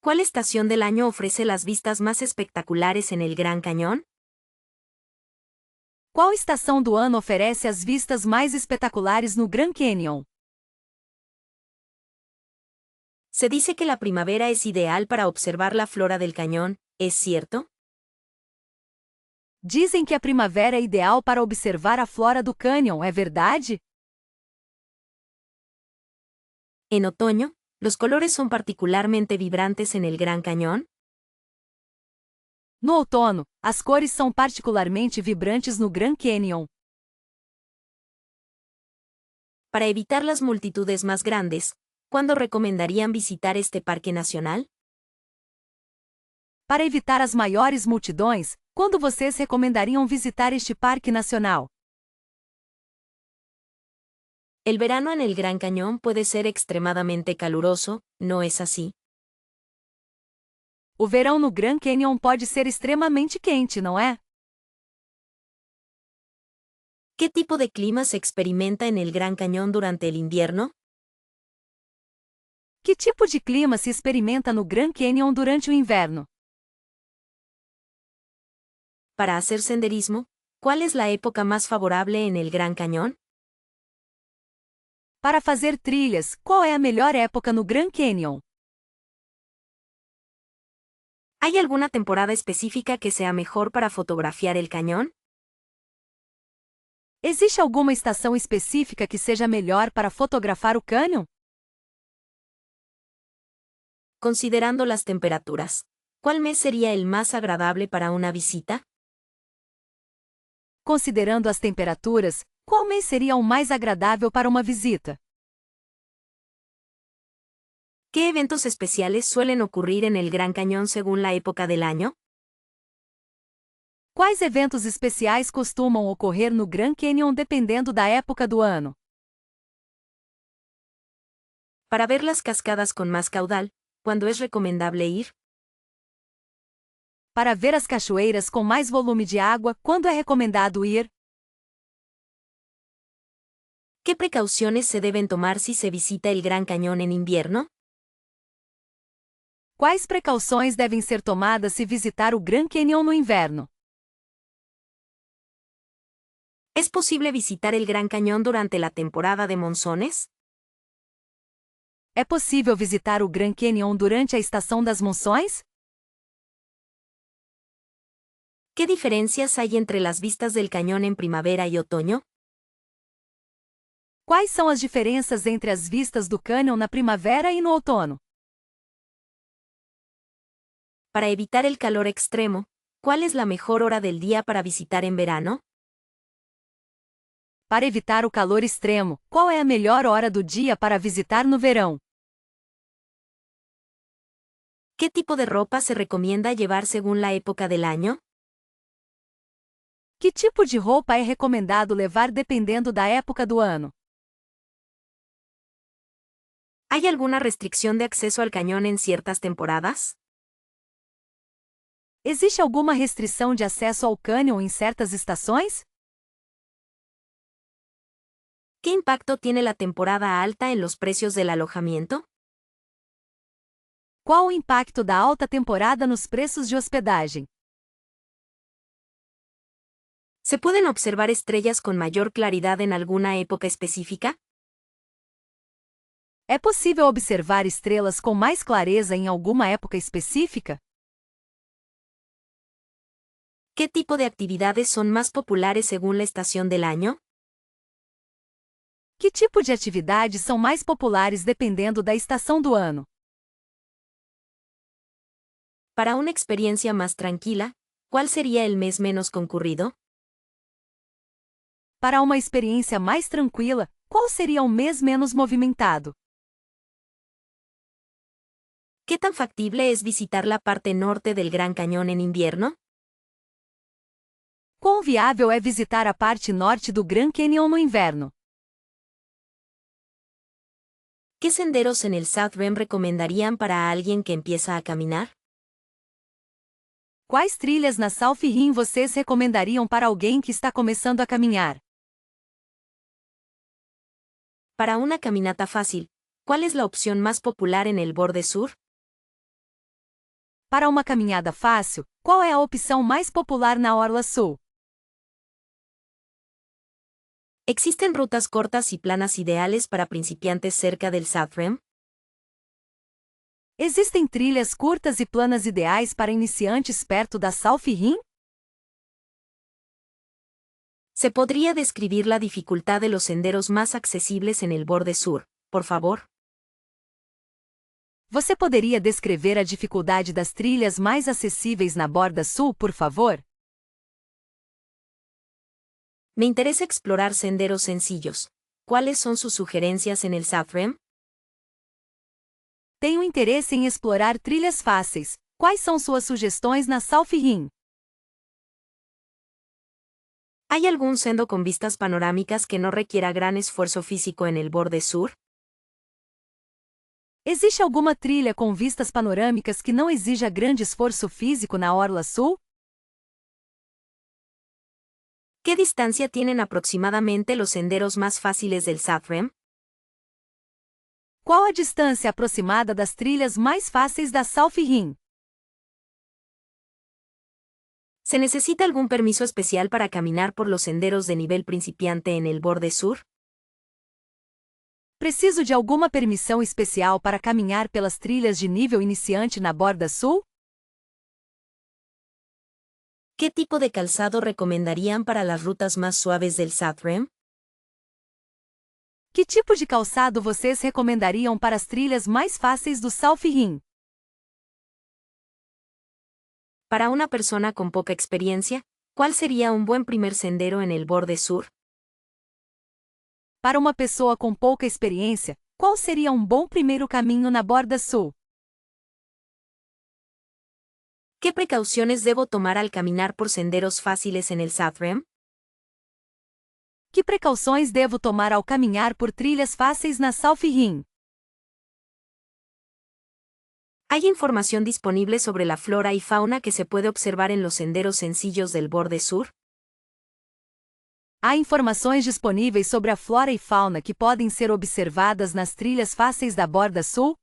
¿Cuál estación del año ofrece las vistas más espectaculares en el Gran Cañón? Qual estação do ano oferece as vistas mais espetaculares no Grand Canyon? Se dice que la primavera es ideal para observar la flora del cañón, ¿es cierto? Dizem que a primavera é ideal para observar a flora do cânion, é verdade? En otoño, ¿los colores son particularmente vibrantes en el Gran Cañón? No outono, as cores são particularmente vibrantes no Grand Canyon. Para evitar las multitudes más grandes, ¿cuándo recomendarían visitar este parque nacional? Para evitar as maiores multidões, quando vocês recomendariam visitar este parque nacional? El verano en el Gran Cañón puede ser extremadamente caluroso, ¿no es así? O verão no Grand Canyon pode ser extremamente quente, não é? ¿Qué tipo de clima se experimenta en el Gran Cañón durante el invierno? Que tipo de clima se experimenta no Grand Canyon durante o inverno? Para hacer senderismo, ¿cuál es la época más favorable en el Gran Cañón? Para fazer trilhas, qual é a melhor época no Grand Canyon? ¿Hay alguna temporada específica que sea mejor para fotografiar el cañón? Existe alguma estação específica que seja melhor para fotografar o cânion? Considerando las temperaturas, ¿cuál mes sería el más agradable para una visita? Considerando as temperaturas, qual mês seria o mais agradável para uma visita? ¿Qué eventos especiales suelen ocurrir en el Gran Cañón según la época del año? Quais eventos especiais costumam ocorrer no Grand Canyon dependendo da época do ano? Para ver las cascadas con más caudal, ¿cuándo es recomendable ir? Para ver as cachoeiras com mais volume de água, quando é recomendado ir? ¿Qué precauciones se deben tomar si se visita el Gran Cañón en invierno? Quais precauções devem ser tomadas se visitar o Grand Canyon no inverno? ¿Es posible visitar el Gran Cañón durante la temporada de monzones? É possível visitar o Grand Canyon durante a estação das monções? ¿Qué diferencias hay entre las vistas del cañón en primavera y otoño? Quais são as diferenças entre as vistas do cânion na primavera e no outono? Para evitar el calor extremo, ¿cuál es la mejor hora del día para visitar en verano? Para evitar o calor extremo, qual é a melhor hora do dia para visitar no verão? ¿Qué tipo de ropa se recomienda llevar según la época del año? Que tipo de roupa é recomendado levar dependendo da época do ano? ¿Hay alguna restricción de acceso al cañón en ciertas temporadas? Existe alguma restrição de acesso ao cânion em certas estações? ¿Qué impacto tiene la temporada alta en los precios del alojamiento? Qual o impacto da alta temporada nos preços de hospedagem? ¿Se pueden observar estrellas con mayor claridad en alguna época específica? É possível observar estrelas com mais clareza em alguma época específica? ¿Qué tipo de actividades son más populares según la estación del año? Que tipo de atividades são mais populares dependendo da estação do ano? Para una experiencia más tranquila, ¿cuál sería el mes menos concurrido? Para uma experiência mais tranquila, qual seria o mês menos movimentado? ¿Qué tan factible es visitar la parte norte del Gran Cañón en invierno? Quão viável é visitar a parte norte do Grand Canyon no inverno? ¿Qué senderos en el South Rim recomendarían para alguien que empieza a caminar? Quais trilhas na South Rim vocês recomendariam para alguém que está começando a caminhar? Para una caminata fácil, ¿cuál es la opción más popular en el borde sur? Para uma caminhada fácil, qual é a opção mais popular na Orla Sul? ¿Existen rutas cortas y planas ideales para principiantes cerca del South Rim? Existem trilhas curtas e planas ideais para iniciantes perto da South Rim? ¿Se podría describir la dificultad de los senderos más accesibles en el borde sur, por favor? Você poderia descrever a dificuldade das trilhas mais acessíveis na borda sul, por favor? Me interesa explorar senderos sencillos. ¿Cuáles son sus sugerencias en el South Rim? Tenho interesse em explorar trilhas fáceis. Quais são suas sugestões na South Rim? ¿Hay algún sendo con vistas panorámicas que no requiera gran esfuerzo físico en el borde sur? Existe alguma trilha com vistas panorâmicas que não exija grande esforço físico na Orla Sul? ¿Qué distancia tienen aproximadamente los senderos más fáciles del South Rim? Qual a distância aproximada das trilhas mais fáceis da South Rim? ¿Se necesita algún permiso especial para caminar por los senderos de nivel principiante en el borde sur? Preciso de alguma permissão especial para caminhar pelas trilhas de nível iniciante na borda sul? ¿Qué tipo de calzado recomendarían para las rutas más suaves del South Rim? Que tipo de calçado vocês recomendariam para as trilhas mais fáceis do South Rim? Para una persona con poca experiencia, ¿cuál sería un buen primer sendero en el borde sur? Para uma pessoa com pouca experiência, qual seria um bom primeiro caminho na borda sul? ¿Qué precauciones debo tomar al caminar por senderos fáciles en el South Rim? Que precauções devo tomar ao caminhar por trilhas fáceis na South Rim? ¿Hay información disponible sobre la flora y fauna que se puede observar en los senderos sencillos del borde sur? Há informações disponíveis sobre a flora e fauna que podem ser observadas nas trilhas fáceis da borda sul?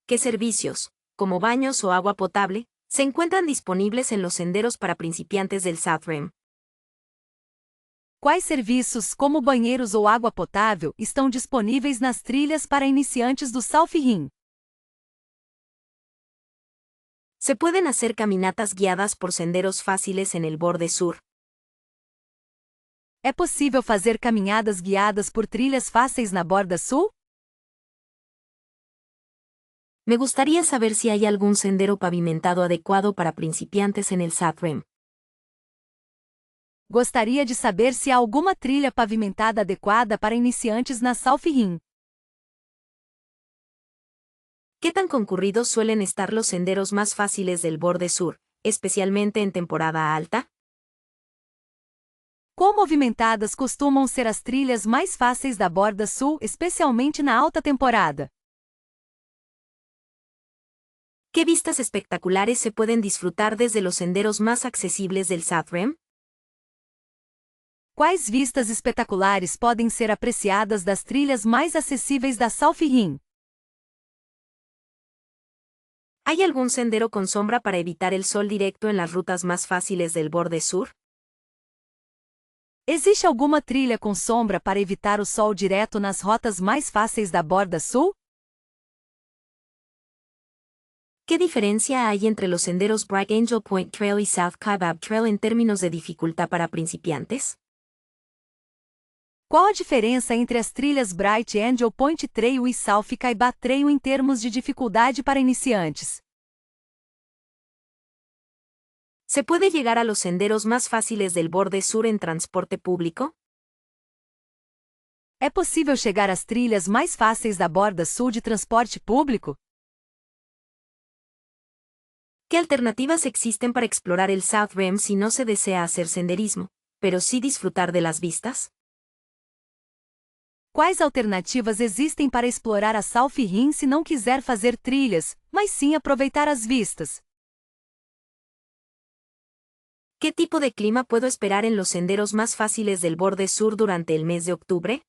¿Qué servicios, como baños o agua potable, se encuentran disponibles en los senderos para principiantes del South Rim? Quais serviços, como banheiros ou água potável, estão disponíveis nas trilhas para iniciantes do South Rim? ¿Se pueden hacer caminatas guiadas por senderos fáciles en el borde sur? É possível fazer caminhadas guiadas por trilhas fáceis na borda sul? Me gustaría saber si hay algún sendero pavimentado adecuado para principiantes en el South Rim. Gostaria de saber se há alguma trilha pavimentada adequada para iniciantes na South Rim. ¿Qué tan concurridos suelen estar los senderos más fáciles del borde sur, especialmente en temporada alta? Quão movimentadas costumam ser as trilhas mais fáceis da borda sul, especialmente na alta temporada? ¿Qué vistas espectaculares se pueden disfrutar desde los senderos más accesibles del South Rim? Quais vistas espetaculares podem ser apreciadas das trilhas mais acessíveis da South Rim? ¿Hay algún sendero con sombra para evitar el sol directo en las rutas más fáciles del borde sur? Existe alguma trilha com sombra para evitar o sol direto nas rotas mais fáceis da borda sul? ¿Qué diferencia hay entre los senderos Bright Angel Point Trail y South Kaibab Trail en términos de dificultad para principiantes? Qual a diferença entre as trilhas Bright Angel Point Trail e South Kaibab Trail em termos de dificuldade para iniciantes? ¿Se puede llegar a los senderos más fáciles del borde sur en transporte público? É possível chegar às trilhas mais fáceis da borda sul de transporte público? ¿Qué alternativas existen para explorar el South Rim si no se desea hacer senderismo, pero sí disfrutar de las vistas? Quais alternativas existem para explorar a South Rim se não quiser fazer trilhas, mas sim aproveitar as vistas? ¿Qué tipo de clima puedo esperar en los senderos más fáciles del borde sur durante el mes de octubre?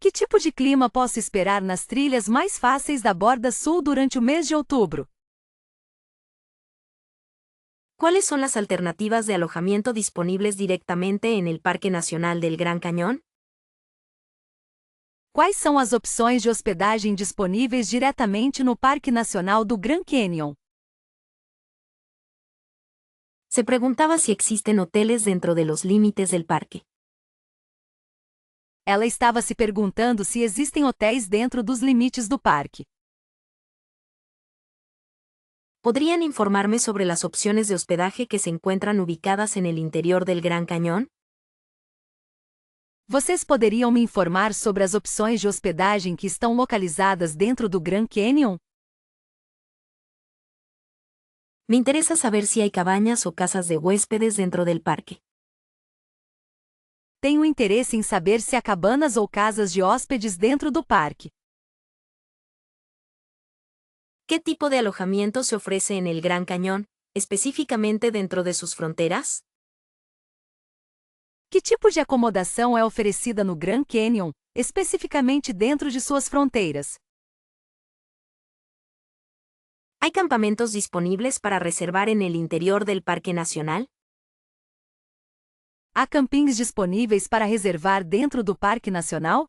Que tipo de clima posso esperar nas trilhas mais fáceis da borda sul durante o mês de outubro? ¿Cuáles son las alternativas de alojamiento disponibles directamente en el Parque Nacional del Gran Cañón? Quais são as opções de hospedagem disponíveis diretamente no Parque Nacional do Grand Canyon? Se preguntaba si existen hoteles dentro de los límites del parque. Ela estava se perguntando se existem hotéis dentro dos limites do parque. ¿Podrían informarme sobre las opciones de hospedaje que se encuentran ubicadas en el interior del Gran Cañón? Vocês poderiam me informar sobre as opções de hospedagem que estão localizadas dentro do Grand Canyon? Me interesa saber si hay cabañas o casas de huéspedes dentro del parque. Tenho interesse em saber se há cabanas ou casas de hóspedes dentro do parque. ¿Qué tipo de alojamiento se ofrece en el Gran Cañón, específicamente dentro de sus fronteras? Que tipo de acomodação é oferecida no Grand Canyon, especificamente dentro de suas fronteiras? ¿Hay campamentos disponibles para reservar en el interior del Parque Nacional? Há campings disponíveis para reservar dentro do Parque Nacional?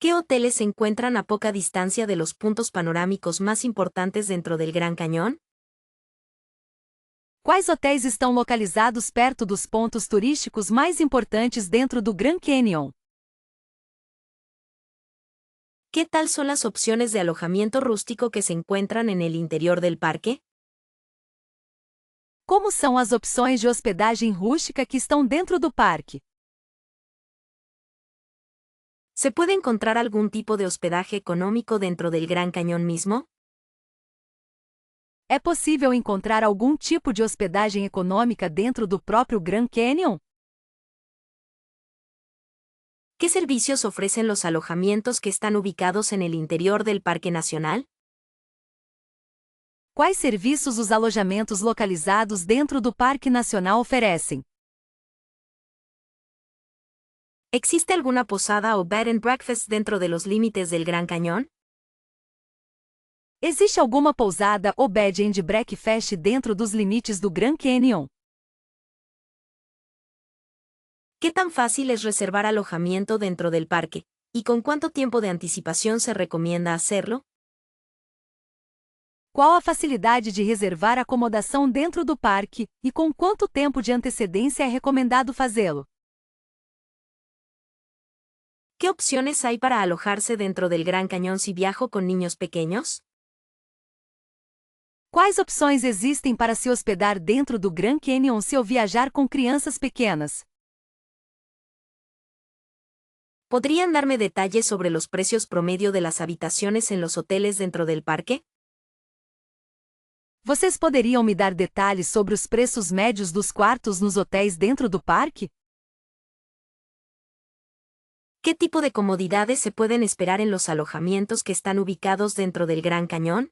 ¿Qué hoteles se encuentran a poca distancia de los puntos panorámicos más importantes dentro del Gran Cañón? Quais hotéis estão localizados perto dos pontos turísticos mais importantes dentro do Grand Canyon? ¿Qué tal son las opciones de alojamiento rústico que se encuentran en el interior del parque? Como são as opções de hospedagem rústica que estão dentro do parque? ¿Se puede encontrar algún tipo de hospedaje económico dentro del Gran Cañón mismo? É possível encontrar algum tipo de hospedagem econômica dentro do próprio Grand Canyon? ¿Qué servicios ofrecen los alojamientos que están ubicados en el interior del Parque Nacional? Quais serviços os alojamentos localizados dentro do Parque Nacional oferecem? ¿Existe alguna posada o bed and breakfast dentro de los límites del Gran Cañón? Existe alguma pousada ou bed and breakfast dentro dos limites do Grand Canyon? ¿Qué tan fácil es reservar alojamiento dentro del parque? ¿Y con cuánto tiempo de anticipación se recomienda hacerlo? Qual a facilidade de reservar acomodação dentro do parque e com quanto tempo de antecedência é recomendado fazê-lo? ¿Qué opciones hay para alojarse dentro del Gran Cañón si viajo con niños pequeños? Quais opções existem para se hospedar dentro do Grand Canyon se eu viajar com crianças pequenas? ¿Podrían darme detalles sobre los precios promedio de las habitaciones en los hoteles dentro del parque? Vocês poderiam me dar detalhes sobre os preços médios dos quartos nos hotéis dentro do parque? ¿Qué tipo de comodidades se pueden esperar en los alojamientos que están ubicados dentro del Gran Cañón?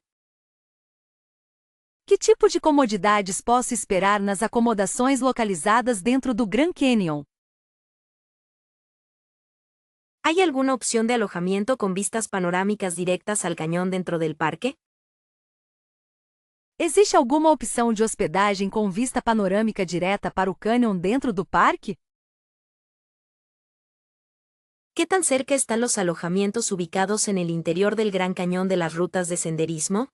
Que tipo de comodidades posso esperar nas acomodações localizadas dentro do Grand Canyon? ¿Hay alguna opción de alojamiento con vistas panorámicas directas al cañón dentro del parque? Existe alguma opção de hospedagem com vista panorâmica direta para o cânion dentro do parque? ¿Qué tan cerca están los alojamientos ubicados en el interior del Gran Cañón de las rutas de senderismo?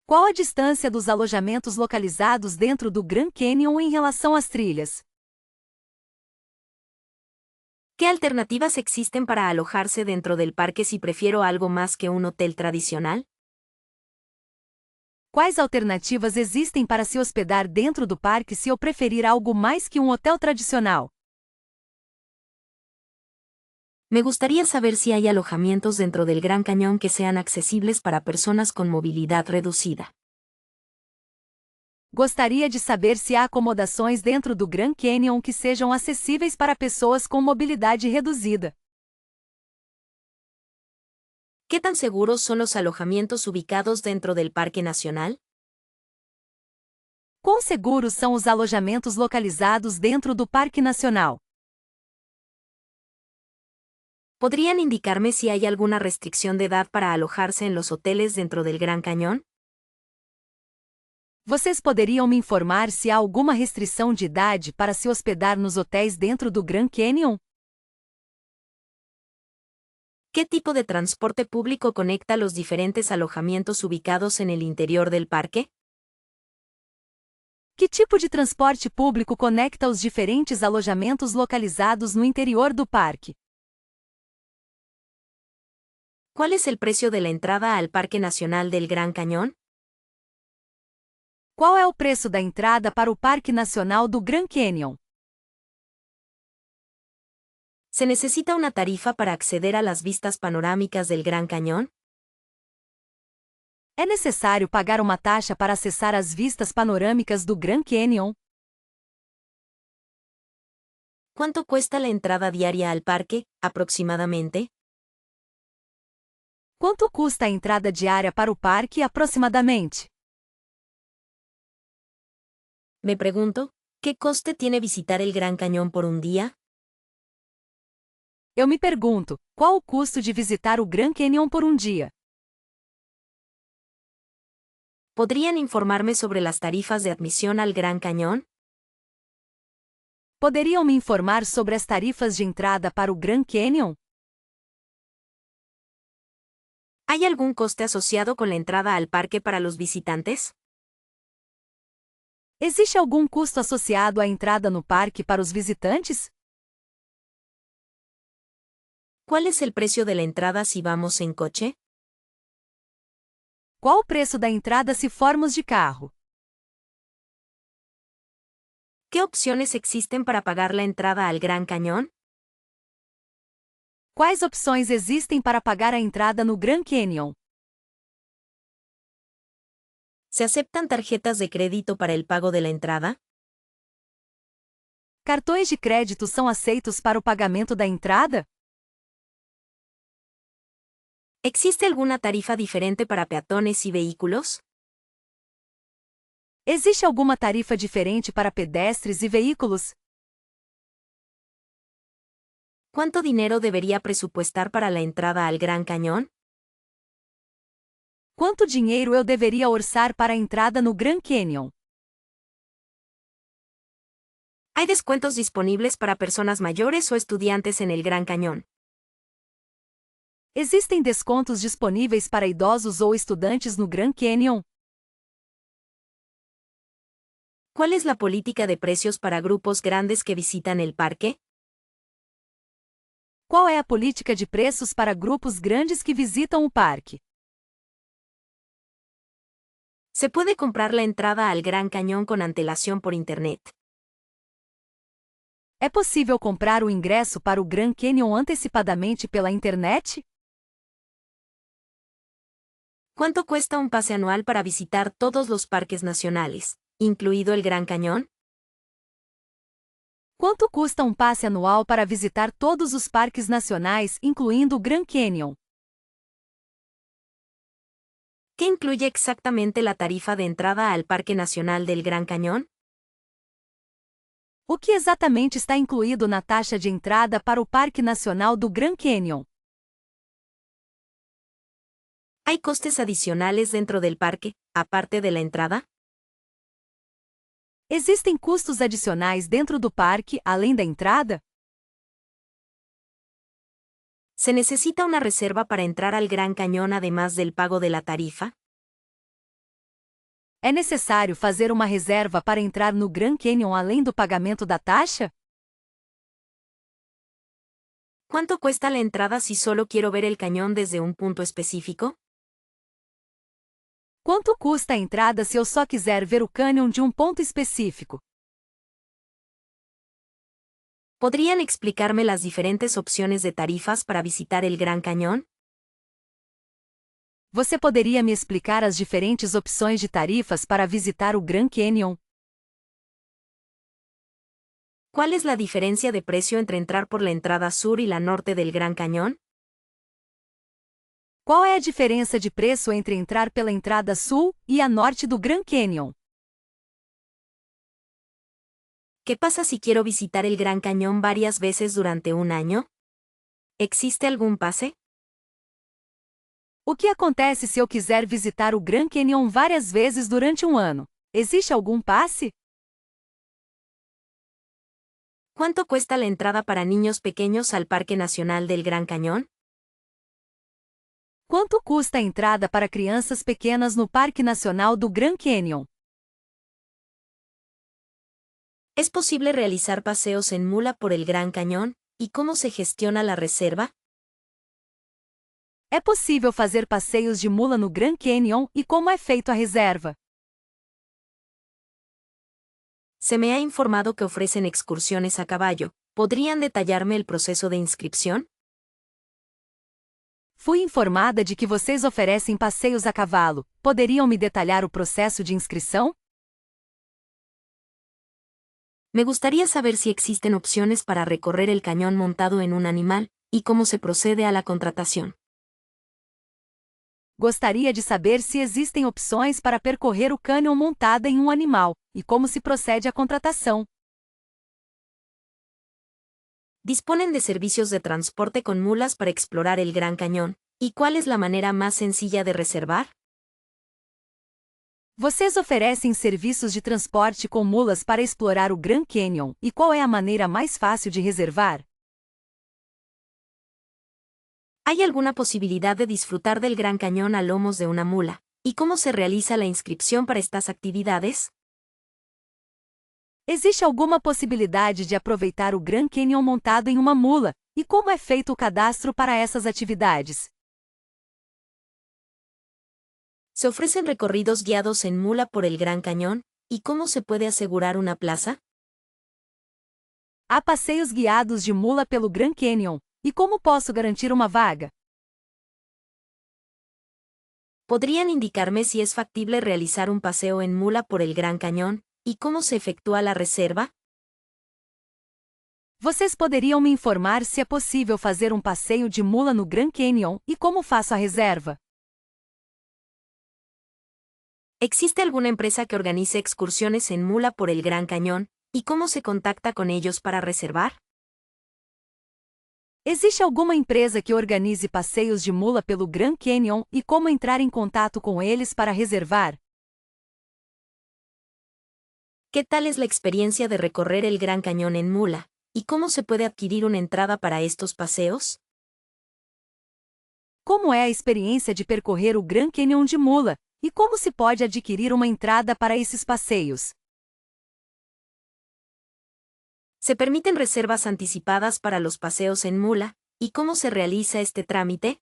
Qual a distância dos alojamentos localizados dentro do Grand Canyon em relação às trilhas? ¿Qué alternativas existen para alojarse dentro del parque si prefiero algo más que un hotel tradicional? Quais alternativas existem para se hospedar dentro do parque se eu preferir algo mais que um hotel tradicional? Me gustaría saber si hay alojamientos dentro del Gran Cañón que sean accesibles para personas con movilidad reducida. Gostaria de saber se há acomodações dentro do Grand Canyon que sejam acessíveis para pessoas com mobilidade reduzida. ¿Qué tan seguros son los alojamientos ubicados dentro del Parque Nacional? Quão seguros são os alojamentos localizados dentro do Parque Nacional? ¿Podrían indicarme si hay alguna restricción de edad para alojarse en los hoteles dentro del Gran Cañón? Vocês poderiam me informar se há alguma restrição de idade para se hospedar nos hotéis dentro do Grand Canyon? ¿Qué tipo de transporte público conecta los diferentes alojamientos ubicados en el interior del parque? Que tipo de transporte público conecta os diferentes alojamentos localizados no interior do parque? ¿Cuál es el precio de la entrada al Parque Nacional del Gran Cañón? Qual é o preço da entrada para o Parque Nacional do Grand Canyon? ¿Se necesita una tarifa para acceder a las vistas panorámicas del Gran Cañón? É necessário pagar uma taxa para acessar as vistas panorâmicas do Grand Canyon? ¿Cuánto cuesta la entrada diaria al parque, aproximadamente? Quanto custa a entrada diária para o parque aproximadamente? Me pregunto, ¿qué coste tiene visitar el Gran Cañón por un día? Eu me pergunto, qual o custo de visitar o Grand Canyon por um dia? ¿Podrían informarme sobre las tarifas de admisión al Gran Cañón? Poderiam me informar sobre as tarifas de entrada para o Grand Canyon? ¿Hay algún coste asociado con la entrada al parque para los visitantes? Existe algum custo associado à entrada no parque para os visitantes? ¿Cuál es el precio de la entrada si vamos en coche? Qual o preço da entrada se formos de carro? ¿Qué opciones existen para pagar la entrada al Gran Cañón? Quais opções existem para pagar a entrada no Grand Canyon? ¿Se aceptan tarjetas de crédito para el pago de la entrada? Cartões de crédito são aceitos para o pagamento da entrada? ¿Existe alguna tarifa diferente para peatones y vehículos? Existe alguma tarifa diferente para pedestres e veículos? ¿Cuánto dinero debería presupuestar para la entrada al Gran Cañón? Quanto dinheiro eu deveria orçar para a entrada no Grand Canyon? ¿Hay descuentos disponibles para personas mayores o estudiantes en el Gran Cañón? Existem descontos disponíveis para idosos ou estudantes no Grand Canyon? ¿Cuál es la política de precios para grupos grandes que visitan el parque? Qual é a política de preços para grupos grandes que visitam o parque? ¿Se puede comprar la entrada al Gran Cañón con antelación por Internet? É possível comprar o ingresso para o Grand Canyon antecipadamente pela internet? ¿Cuánto cuesta un pase anual para visitar todos los parques nacionales, incluido el Gran Cañón? Quanto custa um passe anual para visitar todos os parques nacionais, incluindo o Grand Canyon? ¿Qué incluye exactamente la tarifa de entrada al Parque Nacional del Gran Cañón? O que exatamente está incluído na taxa de entrada para o Parque Nacional do Grand Canyon? ¿Hay costes adicionales dentro del parque, aparte de la entrada? Existem custos adicionais dentro do parque, além da entrada? ¿Se necesita una reserva para entrar al Gran Cañón además del pago de la tarifa? É necessário fazer uma reserva para entrar no Grand Canyon além do pagamento da taxa? ¿Cuánto cuesta la entrada si solo quiero ver el cañón desde un punto específico? Quanto custa a entrada se eu só quiser ver o cânion de um ponto específico? ¿Podrían explicarme las diferentes opciones de tarifas para visitar el Gran Cañón? Você poderia me explicar as diferentes opções de tarifas para visitar o Grand Canyon? ¿Cuál es la diferencia de precio entre entrar por la entrada sur y la norte del Gran Cañón? Qual é a diferença de preço entre entrar pela entrada sul e a norte do Grand Canyon? ¿Qué pasa si quiero visitar el Gran Cañón varias veces durante un año? ¿Existe algún pase? O que acontece se eu quiser visitar o Grand Canyon várias vezes durante um ano? Existe algum passe? ¿Cuánto cuesta la entrada para niños pequeños al Parque Nacional del Gran Cañón? Quanto custa a entrada para crianças pequenas no Parque Nacional do Grand Canyon? ¿Es posible realizar paseos en mula por el Gran Cañón? ¿Y cómo se gestiona la reserva? É possível fazer passeios de mula no Grand Canyon e como é feito a reserva? Se me ha informado que ofrecen excursiones a caballo. ¿Podrían detallarme el proceso de inscripción? Fui informada de que vocês oferecem passeios a cavalo. Poderiam me detalhar o processo de inscrição? Me gustaría saber si existen opciones para recorrer el cañón montado en un animal, y cómo se procede a la contratación. Gostaria de saber se existem opções para percorrer o cânion montada em um animal, e como se procede à contratação. Disponen de servicios de transporte con mulas para explorar el Gran Cañón. ¿Y cuál es la manera más sencilla de reservar? Vocês oferecem serviços de transporte com mulas para explorar o Grand Canyon, e qual é a maneira mais fácil de reservar? ¿Hay alguna posibilidad de disfrutar del Gran Cañón a lomos de una mula? ¿Y cómo se realiza la inscripción para estas actividades? Existe alguma possibilidade de aproveitar o Grand Canyon montado em uma mula? E como é feito o cadastro para essas atividades? ¿Se ofrecen recorridos guiados en mula por el Gran Cañón? ¿Y cómo se puede asegurar una plaza? Há passeios guiados de mula pelo Grand Canyon. E como posso garantir uma vaga? ¿Podrían indicarme si es factible realizar un paseo en mula por el Gran Cañón? ¿Y cómo se efectúa la reserva? Vocês poderiam me informar se é possível fazer um passeio de mula no Grand Canyon e como faço a reserva? ¿Existe alguna empresa que organice excursiones en mula por el Gran Cañón? ¿Y cómo se contacta con ellos para reservar? Existe alguma empresa que organize passeios de mula pelo Grand Canyon e como entrar em contato com eles para reservar? ¿Qué tal es la experiencia de recorrer el Gran Cañón en mula? ¿Y cómo se puede adquirir una entrada para estos paseos? Como é a experiência de percorrer o Grand Canyon de mula? E como se pode adquirir uma entrada para esses passeios? ¿Se permiten reservas anticipadas para los paseos en mula? ¿Y cómo se realiza este trámite?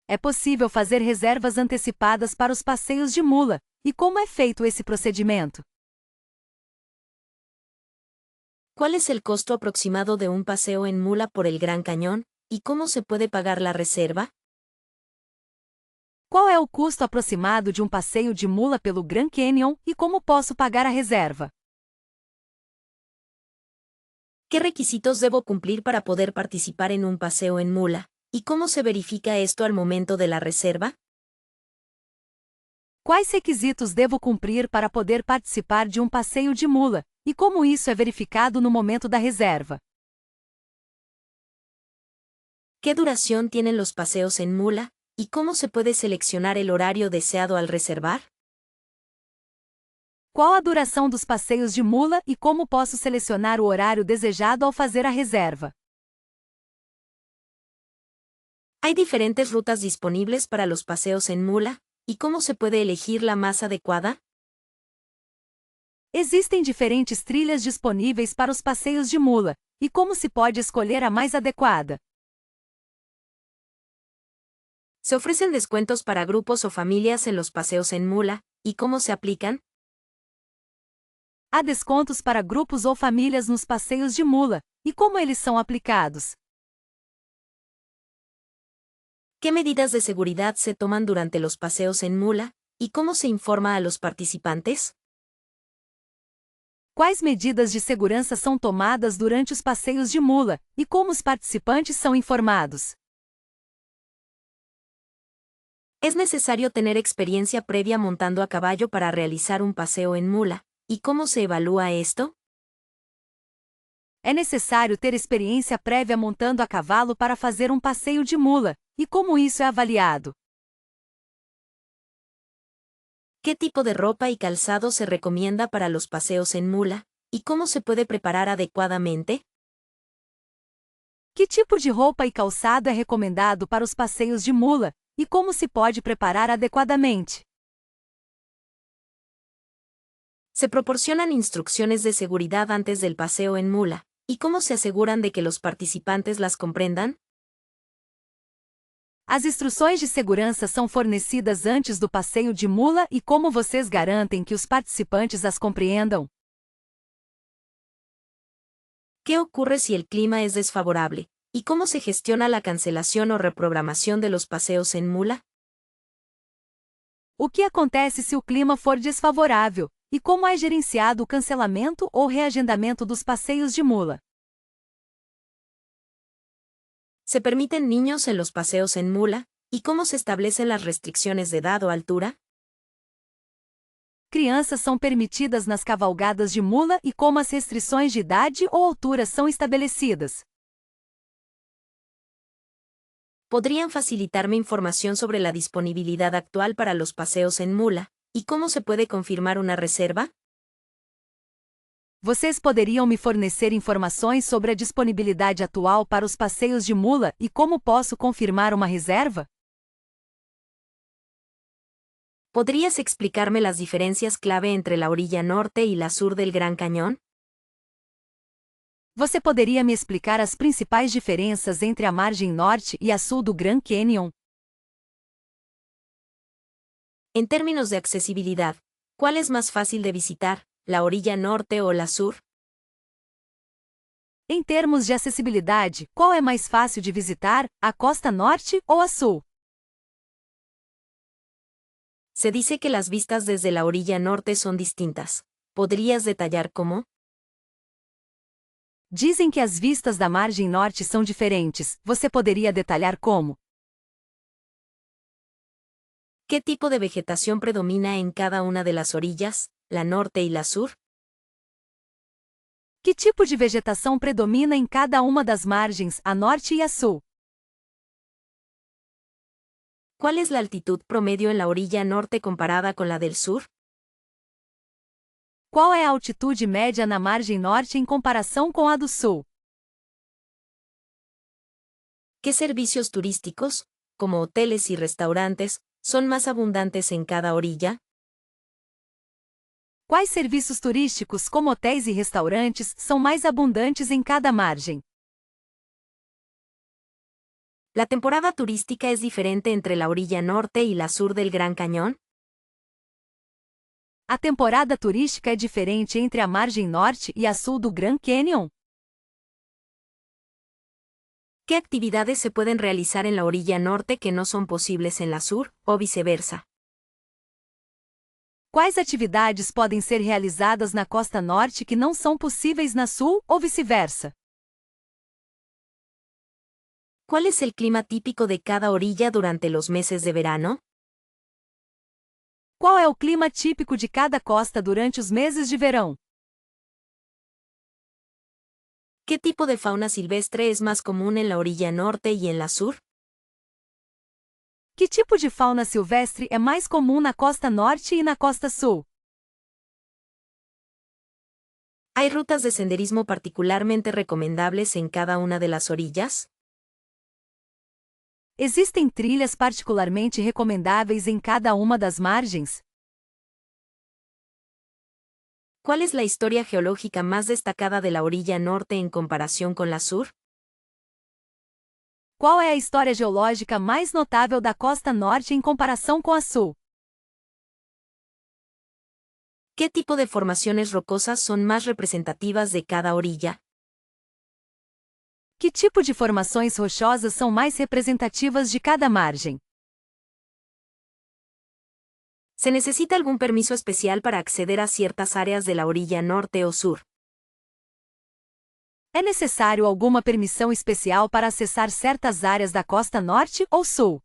É possível fazer reservas antecipadas para os passeios de mula. E como é feito esse procedimento? ¿Cuál es el costo aproximado de un paseo en mula por el Gran Cañón? ¿Y cómo se puede pagar la reserva? Qual é o custo aproximado de um passeio de mula pelo Grand Canyon e como posso pagar a reserva? ¿Qué requisitos debo cumplir para poder participar en un paseo en mula? ¿Y cómo se verifica esto al momento de la reserva? Quais requisitos devo cumprir para poder participar de um passeio de mula? E como isso é verificado no momento da reserva? ¿Qué duración tienen los paseos en mula? ¿Y cómo se puede seleccionar el horario deseado al reservar? Qual a duração dos passeios de mula e como posso selecionar o horário desejado ao fazer a reserva? ¿Hay diferentes rutas disponibles para los paseos en mula? ¿Y cómo se puede elegir la más adecuada? Existem diferentes trilhas disponíveis para os passeios de mula. E como se pode escolher a mais adequada? ¿Se ofrecen descuentos para grupos o familias en los paseos en mula? ¿Y cómo se aplican? Há descontos para grupos ou famílias nos passeios de mula. E como eles são aplicados? ¿Qué medidas de seguridad se toman durante los paseos en mula? ¿Y cómo se informa a los participantes? Quais medidas de segurança são tomadas durante os passeios de mula? E como os participantes são informados? Es necesario tener experiencia previa montando a caballo para realizar un paseo en mula. ¿Y cómo se evalúa esto? É necessário ter experiência prévia montando a cavalo para fazer um passeio de mula. E como isso é avaliado? ¿Qué tipo de ropa y calzado se recomienda para los paseos en mula? ¿Y cómo se puede preparar adecuadamente? Que tipo de roupa e calçado é recomendado para os passeios de mula? E como se pode preparar adequadamente? Se proporcionan instrucciones de seguridad antes del paseo en mula. ¿Y cómo se aseguran de que los participantes las comprendan? As instruções de segurança são fornecidas antes do passeio de mula e como vocês garantem que os participantes as compreendam? ¿Qué ocurre si el clima es desfavorable? ¿Y cómo se gestiona la cancelación o reprogramación de los paseos en mula? O que acontece se o clima for desfavorável? E como é gerenciado o cancelamento ou reagendamento dos passeios de mula? ¿Se permiten niños en los paseos en mula? ¿Y cómo se establecen las restricciones de edad o altura? Crianças são permitidas nas cavalgadas de mula e como as restrições de idade ou altura são estabelecidas? ¿Podrían facilitarme información sobre la disponibilidad actual para los paseos en mula? ¿Y cómo se puede confirmar una reserva? Vocês poderiam me fornecer informações sobre a disponibilidade atual para os passeios de mula e como posso confirmar uma reserva? ¿Podrías explicarme las diferencias clave entre la orilla norte y la sur del Gran Cañón? Você poderia me explicar as principais diferenças entre a margem norte e a sul do Grand Canyon? En términos de accesibilidad, ¿cuál es más fácil de visitar, la orilla norte o la sur? Em termos de acessibilidade, qual é mais fácil de visitar, a costa norte ou a sul? Se dice que las vistas desde la orilla norte son distintas. ¿Podrías detallar cómo? Dizem que as vistas da margem norte são diferentes. Você poderia detalhar como? ¿Qué tipo de vegetación predomina en cada una de las orillas, la norte y la sur? Que tipo de vegetação predomina em cada uma das margens, a norte e a sul? ¿Cuál es la altitud promedio en la orilla norte comparada con la del sur? Qual é a altitude média na margem norte em comparação com a do sul? ¿Qué servicios turísticos, como hoteles y restaurantes, son más abundantes en cada orilla? Quais serviços turísticos, como hotéis e restaurantes, são mais abundantes em cada margem? ¿La temporada turística es diferente entre la orilla norte y la sur del Gran Cañón? A temporada turística é diferente entre a margem norte e a sul do Grand Canyon? ¿Qué actividades se pueden realizar en la orilla norte que no son posibles en la sur, o viceversa? Quais atividades podem ser realizadas na costa norte que não são possíveis na sul, ou vice-versa? ¿Cuál es el clima típico de cada orilla durante los meses de verano? Qual é o clima típico de cada costa durante os meses de verão? ¿Qué tipo de fauna silvestre es más común en la orilla norte y en la sur? Que tipo de fauna silvestre é mais comum na costa norte e na costa sul? ¿Hay rutas de senderismo particularmente recomendables en cada una de las orillas? Existem trilhas particularmente recomendáveis em cada uma das margens? ¿Cuál es la historia geológica más destacada de la orilla norte en comparación con la sur? Qual é a história geológica mais notável da costa norte em comparação com a sul? ¿Qué tipo de formaciones rocosas son más representativas de cada orilla? Que tipo de formações rochosas são mais representativas de cada margem? ¿Se necesita algún permiso especial para acceder a ciertas áreas de la orilla norte o sur? É necessário alguma permissão especial para acessar certas áreas da costa norte ou sul?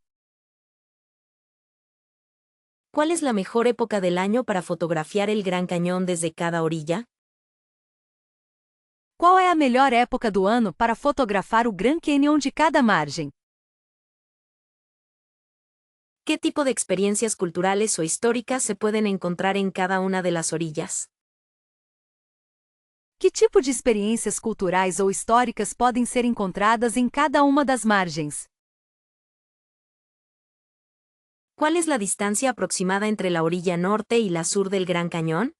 ¿Cuál es la mejor época del año para fotografiar el Gran Cañón desde cada orilla? Qual é a melhor época do ano para fotografar o Grand Canyon de cada margem? ¿Qué tipo de experiencias culturales o históricas se pueden encontrar en cada una de las orillas? Que tipo de experiências culturais ou históricas podem ser encontradas em cada uma das margens? ¿Cuál es la distancia aproximada entre la orilla norte y la sur del Gran Cañón?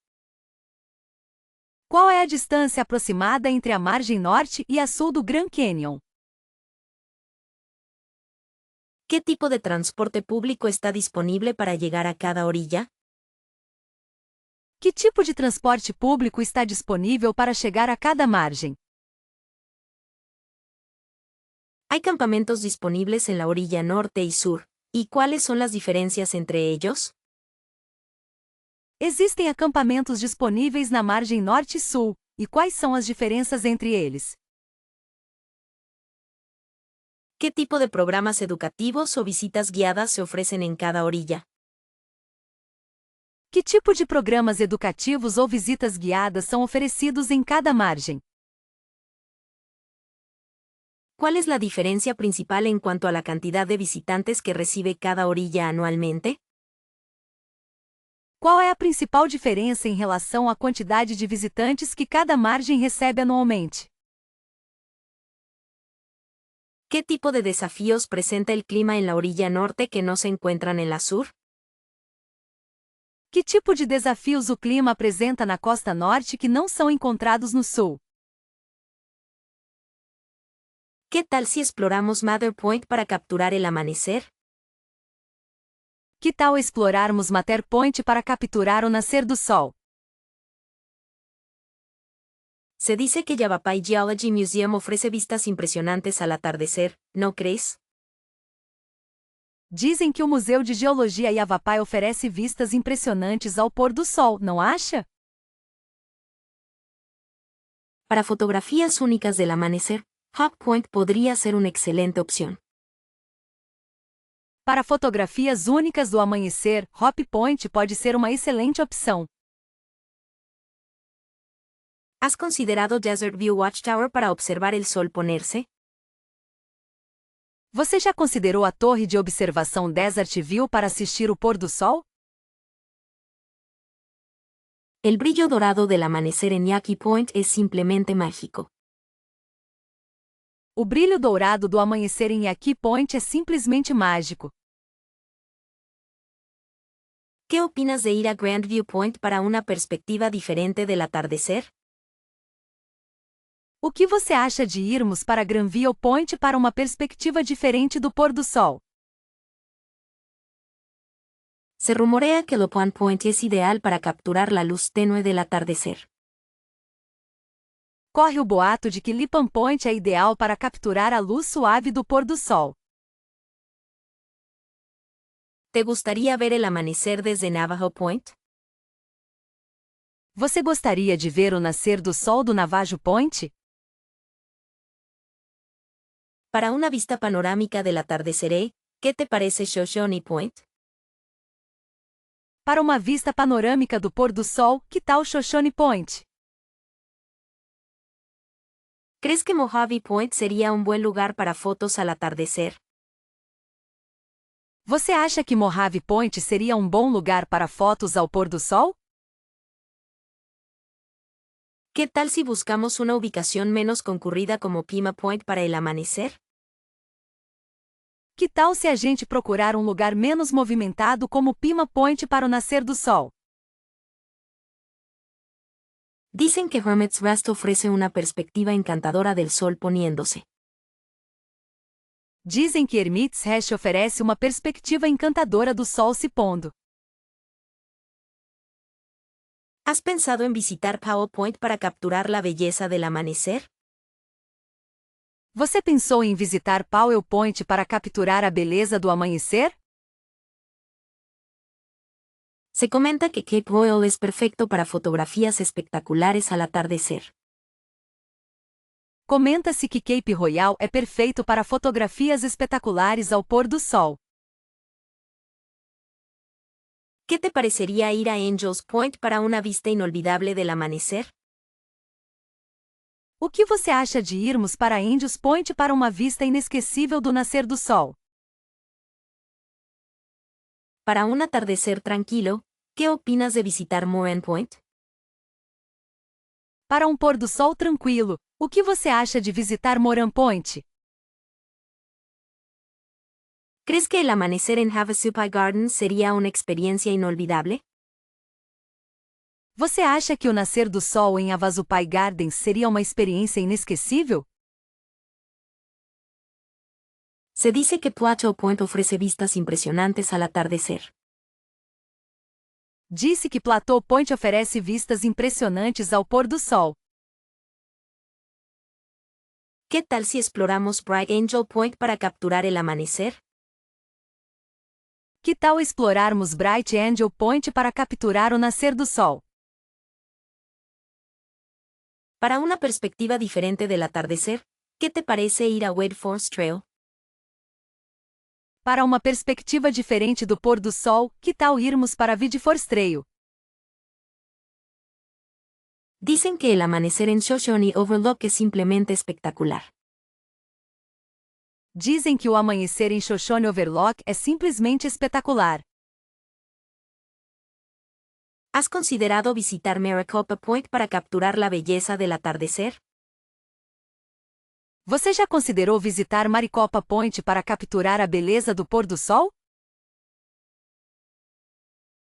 Qual é a distância aproximada entre a margem norte e a sul do Grand Canyon? ¿Qué tipo de transporte público está disponible para llegar a cada orilla? Que tipo de transporte público está disponível para chegar a cada margem? Hay campamentos disponibles en la orilla norte y sur. ¿Y cuáles son las diferencias entre ellos? Existem acampamentos disponíveis na margem norte e sul, e quais são as diferenças entre eles? ¿Qué tipo de programas educativos o visitas guiadas se ofrecen en cada orilla? Que tipo de programas educativos ou visitas guiadas são oferecidos em cada margem? ¿Cuál es la diferencia principal en cuanto a la cantidad de visitantes que recibe cada orilla anualmente? Qual é a principal diferença em relação à quantidade de visitantes que cada margem recebe anualmente? ¿Qué tipo de desafíos presenta el clima en la orilla norte que no se encuentran en la sur? Que tipo de desafios o clima apresenta na costa norte que não são encontrados no sul? ¿Qué tal si exploramos Mather Point para capturar el amanecer? Que tal explorarmos Mather Point para capturar o nascer do sol? Se dice que Yavapai Geology Museum ofrece vistas impresionantes al atardecer, ¿no crees? Dizem que o Museu de Geologia Yavapai oferece vistas impressionantes ao pôr do sol, não acha? Para fotografías únicas del amanecer, Hawk Point podría ser una excelente opción. Para fotografias únicas do amanhecer, Hop Point pode ser uma excelente opção. ¿Has considerado Desert View Watchtower para observar el sol ponerse? Você já considerou a torre de observação Desert View para assistir o pôr do sol? El brillo dorado del amanecer en Yaqui Point es simplemente mágico. O brilho dourado do amanhecer em Yaqui Point é simplesmente mágico. ¿Qué opinas de ir a Grandview Point para una perspectiva diferente del atardecer? O que você acha de irmos para Grandview Point para uma perspectiva diferente do pôr do sol? Se rumorea que Lopan Point es ideal para capturar la luz tenue del atardecer. Corre o boato de que Lipan Point é ideal para capturar a luz suave do pôr do sol. ¿Te gustaría ver el amanecer desde Navajo Point? Você gostaria de ver o nascer do sol do Navajo Point? Para una vista panorámica del atardecer, ¿qué te parece Shoshone Point? Para uma vista panorâmica do pôr do sol, que tal Shoshone Point? ¿Crees que Mojave Point sería un buen lugar para fotos al atardecer? Você acha que Mojave Point seria um bom lugar para fotos ao pôr do sol? ¿Qué tal si buscamos una ubicación menos concurrida como Pima Point para el amanecer? Que tal se a gente procurar um lugar menos movimentado como Pima Point para o nascer do sol? Dicen que Hermit's Rest ofrece una perspectiva encantadora del sol poniéndose. Dizem que Hermit's Rest oferece uma perspectiva encantadora do sol se pondo. ¿Has pensado en visitar Powell Point para capturar la belleza del amanecer? Você pensou em visitar Powell Point para capturar a beleza do amanhecer? Se comenta que Cape Royal es perfecto para fotografías espectaculares al atardecer. Comenta-se que Cape Royal é perfeito para fotografias espetaculares ao pôr do sol. ¿Qué te parecería ir a Angels Point para una vista inolvidable del amanecer? O que você acha de irmos para Angels Point para uma vista inesquecível do nascer do sol? Para un atardecer tranquilo, ¿qué opinas de visitar Moran Point? Para um pôr do sol tranquilo, o que você acha de visitar Moran Point? ¿Crees que el amanecer en Havasupai Gardens sería una experiencia inolvidable? Você acha que o nascer do sol em Havasupai Gardens seria uma experiência inesquecível? Se dice que Plateau Point ofrece vistas impresionantes al atardecer. Disse que Plateau Point oferece vistas impressionantes ao pôr do sol. ¿Qué tal si exploramos Bright Angel Point para capturar el amanecer? Que tal explorarmos Bright Angel Point para capturar o nascer do sol? Para una perspectiva diferente del atardecer, ¿qué te parece ir a Wade Forest Trail? Para uma perspectiva diferente do pôr do sol, que tal irmos para Forest Trail? Dicen que el amanecer en Shoshone Overlook es simplemente espectacular. Dizem que o amanhecer em Shoshone Overlook é simplesmente espetacular. ¿Has considerado visitar Maricopa Point para capturar la belleza del atardecer? Você já considerou visitar Maricopa Point para capturar a beleza do pôr do sol?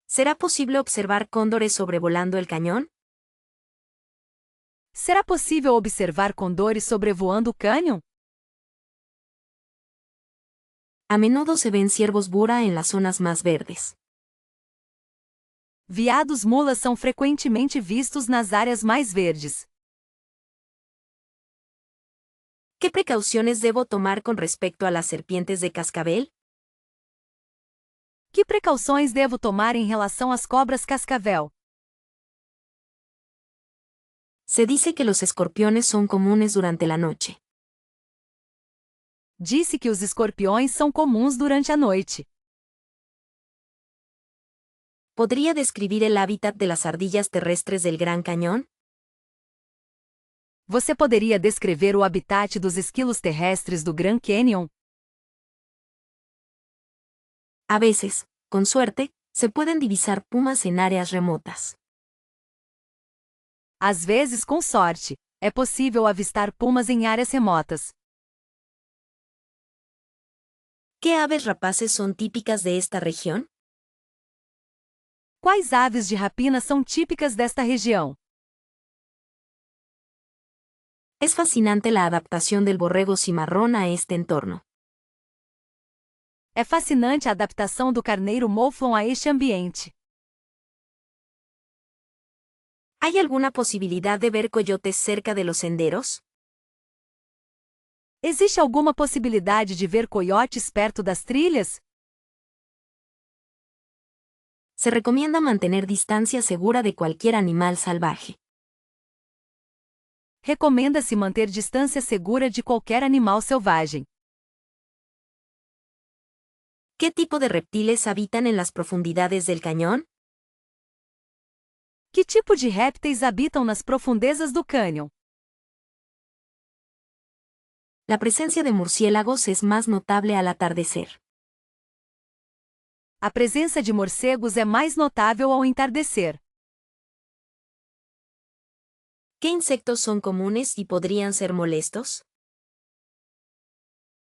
¿Será posible observar cóndores sobrevolando el cañón? Será possível observar condores sobrevoando o cânion? A menudo se ven ciervos bura en las zonas más verdes. Veados mulas são frequentemente vistos nas áreas mais verdes. ¿Qué precauciones debo tomar con respecto a las serpientes de cascabel? Que precauções devo tomar em relação às cobras cascavel? Se dice que los escorpiones son comunes durante la noche. Disse que os escorpiões são comuns durante a noite. ¿Podría describir el hábitat de las ardillas terrestres del Gran Cañón? Você poderia descrever o habitat dos esquilos terrestres do Grand Canyon? A veces, con suerte, se pueden divisar pumas en áreas remotas. Às vezes, com sorte, é possível avistar pumas em áreas remotas. ¿Qué aves rapaces son típicas de esta región? Quais aves de rapina são típicas desta região? Es fascinante la adaptación del borrego cimarrón a este entorno. É fascinante a adaptação do carneiro mouflon a este ambiente. ¿Hay alguna posibilidad de ver coyotes cerca de los senderos? Existe alguma possibilidade de ver coiotes perto das trilhas? Se recomienda mantener distancia segura de cualquier animal salvaje. Recomenda-se manter distância segura de qualquer animal selvagem. ¿Qué tipo de reptiles habitan en las profundidades del cañón? Que tipo de répteis habitam nas profundezas do cânion? La presencia de murciélagos es más notable al atardecer. A presença de morcegos é mais notável ao entardecer. ¿Qué insectos son comunes y podrían ser molestos?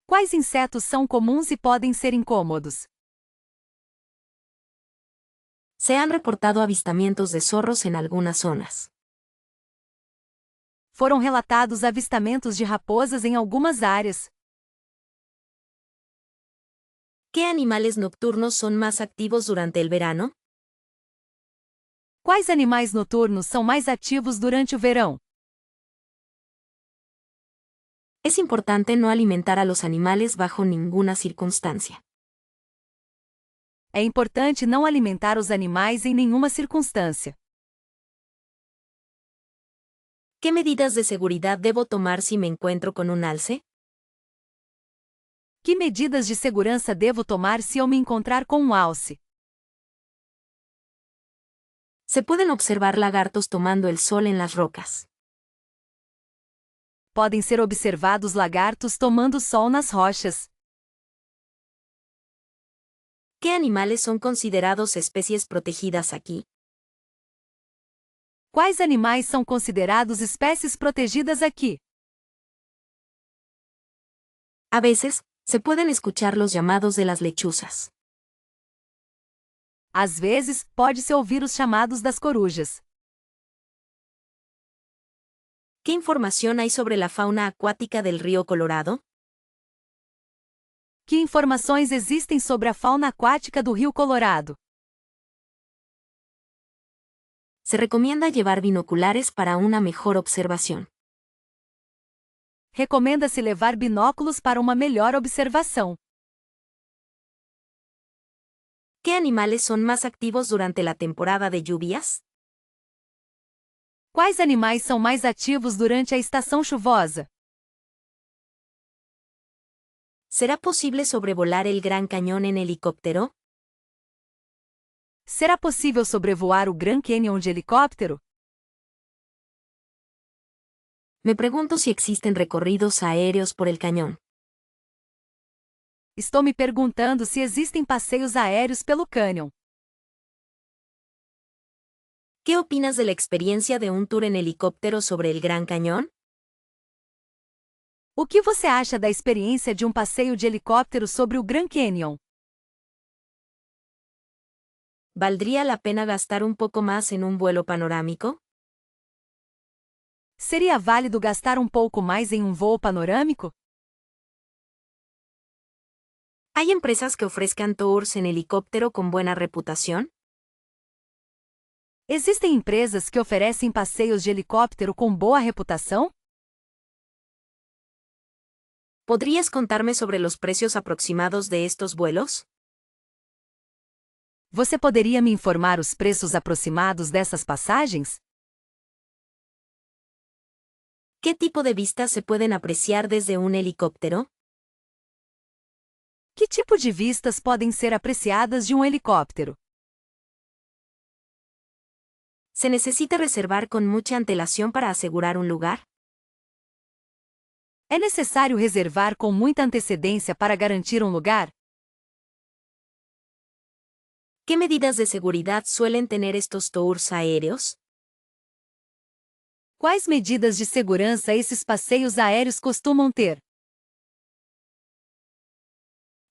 Quais insetos são comuns e podem ser incômodos? Se han reportado avistamientos de zorros en algunas zonas. Foram relatados avistamentos de raposas em algumas áreas. ¿Qué animales nocturnos son más activos durante el verano? Quais animais noturnos são mais ativos durante o verão? Es importante no alimentar a los animales bajo ninguna circunstancia. É importante não alimentar os animais em nenhuma circunstância. ¿Qué medidas de seguridad debo tomar si me encuentro con un alce? Que medidas de segurança devo tomar se eu me encontrar com um alce? Se pueden observar lagartos tomando el sol en las rocas. podem ser observados lagartos tomando sol nas rochas. ¿Qué animales son considerados especies protegidas aquí? Quais animais são considerados espécies protegidas aqui? A veces, se pueden escuchar los llamados de las lechuzas. Às vezes, pode-se ouvir os chamados das corujas. ¿Qué información hay sobre la fauna acuática del río Colorado? Que informações existem sobre a fauna aquática do Rio Colorado? Se recomienda llevar binoculares para una mejor observación. Recomenda-se levar binóculos para uma melhor observação. ¿Qué animales son más activos durante la temporada de lluvias? Quais animais são mais ativos durante a estação chuvosa? ¿Será posible sobrevolar el Gran Cañón en helicóptero? Será possível sobrevoar o Grand Canyon de helicóptero? Me pregunto si existen recorridos aéreos por el cañón. Estou me perguntando se existem passeios aéreos pelo cânion. ¿Qué opinas de la experiencia de un tour en helicóptero sobre el Gran Cañón? O que você acha da experiência de um passeio de helicóptero sobre o Grand Canyon? ¿Valdría la pena gastar un poco más en un vuelo panorámico? Seria válido gastar um pouco mais em um voo panorâmico? ¿Hay empresas que ofrezcan tours en helicóptero con buena reputación? Existem empresas que oferecem passeios de helicóptero com boa reputação? ¿Podrías contarme sobre los precios aproximados de estos vuelos? Você poderia me informar os preços aproximados dessas passagens? ¿Qué tipo de vistas se pueden apreciar desde un helicóptero? Que tipo de vistas podem ser apreciadas de um helicóptero? ¿Se necesita reservar con mucha antelación para asegurar un lugar? É necessário reservar com muita antecedência para garantir um lugar? ¿Qué medidas de seguridad suelen tener estos tours aéreos? Quais medidas de segurança esses passeios aéreos costumam ter?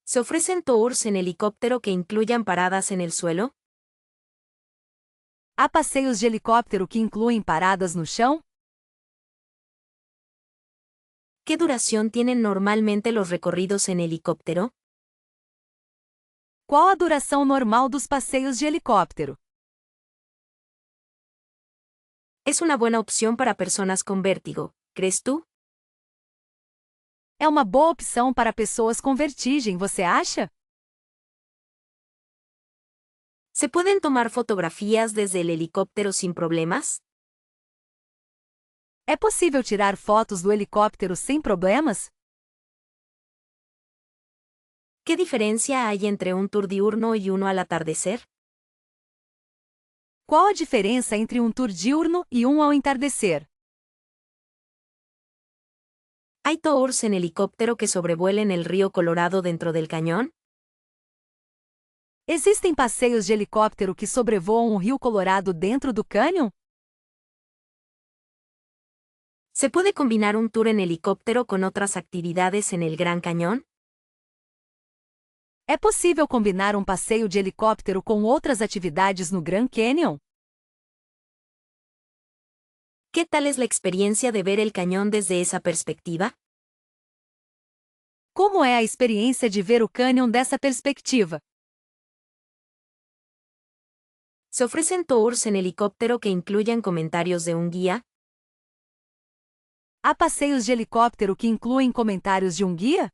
¿Se ofrecen tours en helicóptero que incluyan paradas en el suelo? Há passeios de helicóptero que incluem paradas no chão? ¿Qué duración tienen normalmente los recorridos en helicóptero? Qual a duração normal dos passeios de helicóptero? Es una buena opción para personas con vértigo, ¿crees tú? É uma boa opção para pessoas com vertigem, você acha? ¿Se pueden tomar fotografías desde el helicóptero sin problemas? É possível tirar fotos do helicóptero sem problemas? ¿Qué diferencia hay entre un tour diurno y uno al atardecer? Qual a diferença entre um tour diurno e um ao entardecer? ¿Hay tours en helicóptero que sobrevuelen el río Colorado dentro del cañón? Existem passeios de helicóptero que sobrevoam o Rio Colorado dentro do cânion? ¿Se puede combinar un tour en helicóptero con otras actividades en el Gran Cañón? É possível combinar um passeio de helicóptero com outras atividades no Grand Canyon? ¿Qué tal es la experiencia de ver el cañón desde esa perspectiva? Como é a experiência de ver o cânion dessa perspectiva? ¿Se ofrecen tours en helicóptero que incluyan comentarios de un guía? Há passeios de helicóptero que incluem comentários de um guia?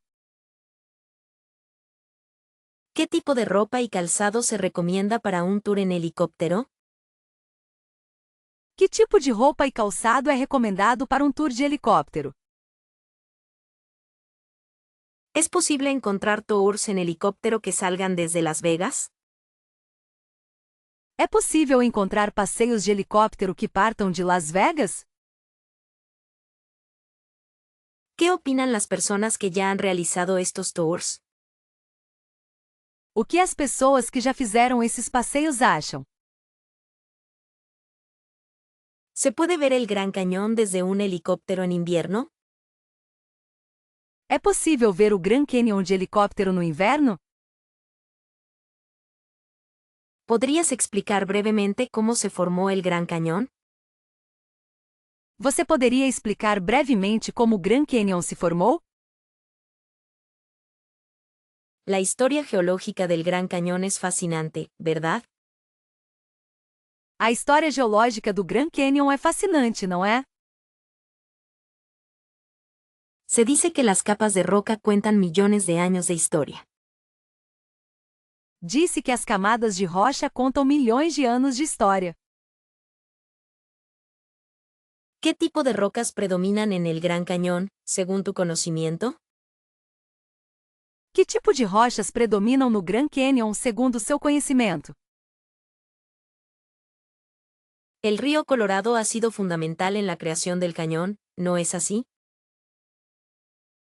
¿Qué tipo de ropa y calzado se recomienda para un tour en helicóptero? Que tipo de roupa e calçado é recomendado para um tour de helicóptero? ¿Es posible encontrar tours en helicóptero que salgan desde Las Vegas? É possível encontrar passeios de helicóptero que partam de Las Vegas? ¿Qué opinan las personas que ya han realizado estos tours? O que as pessoas que já fizeram esses passeios acham? ¿Se puede ver el Gran Cañón desde un helicóptero en invierno? É possível ver o Grand Canyon de helicóptero no inverno? ¿Podrías explicar brevemente cómo se formó el Gran Cañón? Você poderia explicar brevemente como o Grand Canyon se formou? La historia geológica del Gran Cañón es fascinante, ¿verdad? A história geológica do Grand Canyon é fascinante, não é? Se dice que las capas de roca cuentan millones de años de historia. Disse que as camadas de rocha contam milhões de anos de história. ¿Qué tipo de rocas predominan en el Gran Cañón, según tu conocimiento? Que tipo de rochas predominam no Grand Canyon segundo seu conhecimento? El río Colorado ha sido fundamental en la creación del cañón, ¿no es así?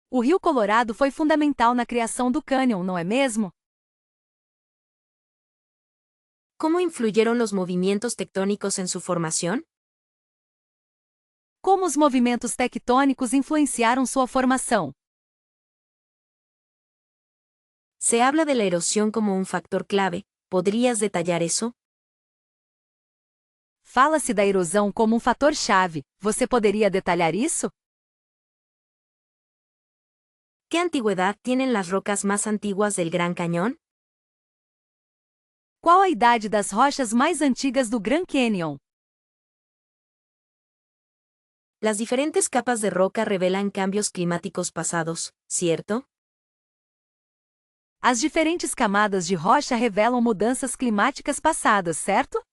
O Rio Colorado foi fundamental na criação do cânion, não é mesmo? ¿Cómo influyeron los movimientos tectónicos en su formación? Como os movimentos tectônicos influenciaram sua formação? Se habla de la erosión como un factor clave, ¿podrías detallar eso? Fala-se da erosão como um fator-chave. Você poderia detalhar isso? ¿Qué antigüedad tienen las rocas más antiguas del Gran Cañón? Qual a idade das rochas mais antigas do Grand Canyon? Las diferentes capas de roca revelan cambios climáticos pasados, ¿cierto? As diferentes camadas de rocha revelam mudanças climáticas passadas, certo?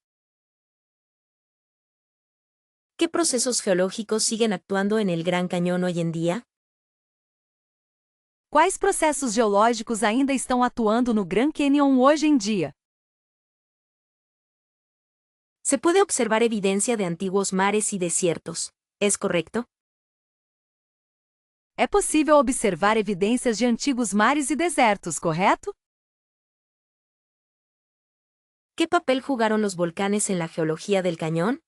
¿Qué procesos geológicos siguen actuando en el Gran Cañón hoy en día? Quais processos geológicos ainda estão atuando no Grand Canyon hoje em dia? Se puede observar evidencia de antiguos mares y desiertos, ¿es correcto? É possível observar evidências de antigos mares e desertos, correto? ¿Qué papel jugaron los volcanes en la geología del cañón?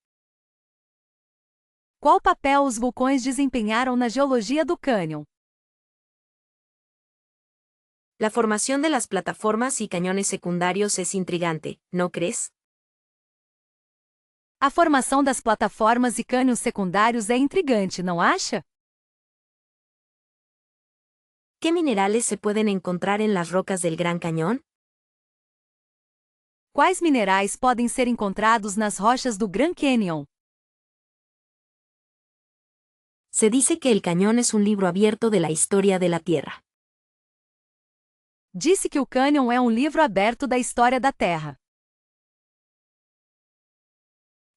Qual papel os vulcões desempenharam na geologia do cânion? La formación de las plataformas y cañones secundarios es intrigante, ¿no crees? A formação das plataformas e cânions secundários é intrigante, não acha? ¿Qué minerales se pueden encontrar en las rocas del Gran Cañón? Quais minerais podem ser encontrados nas rochas do Grand Canyon? Se dice que el cañón es un libro abierto de la historia de la Tierra. Disse que o cânion é um livro aberto da história da Terra.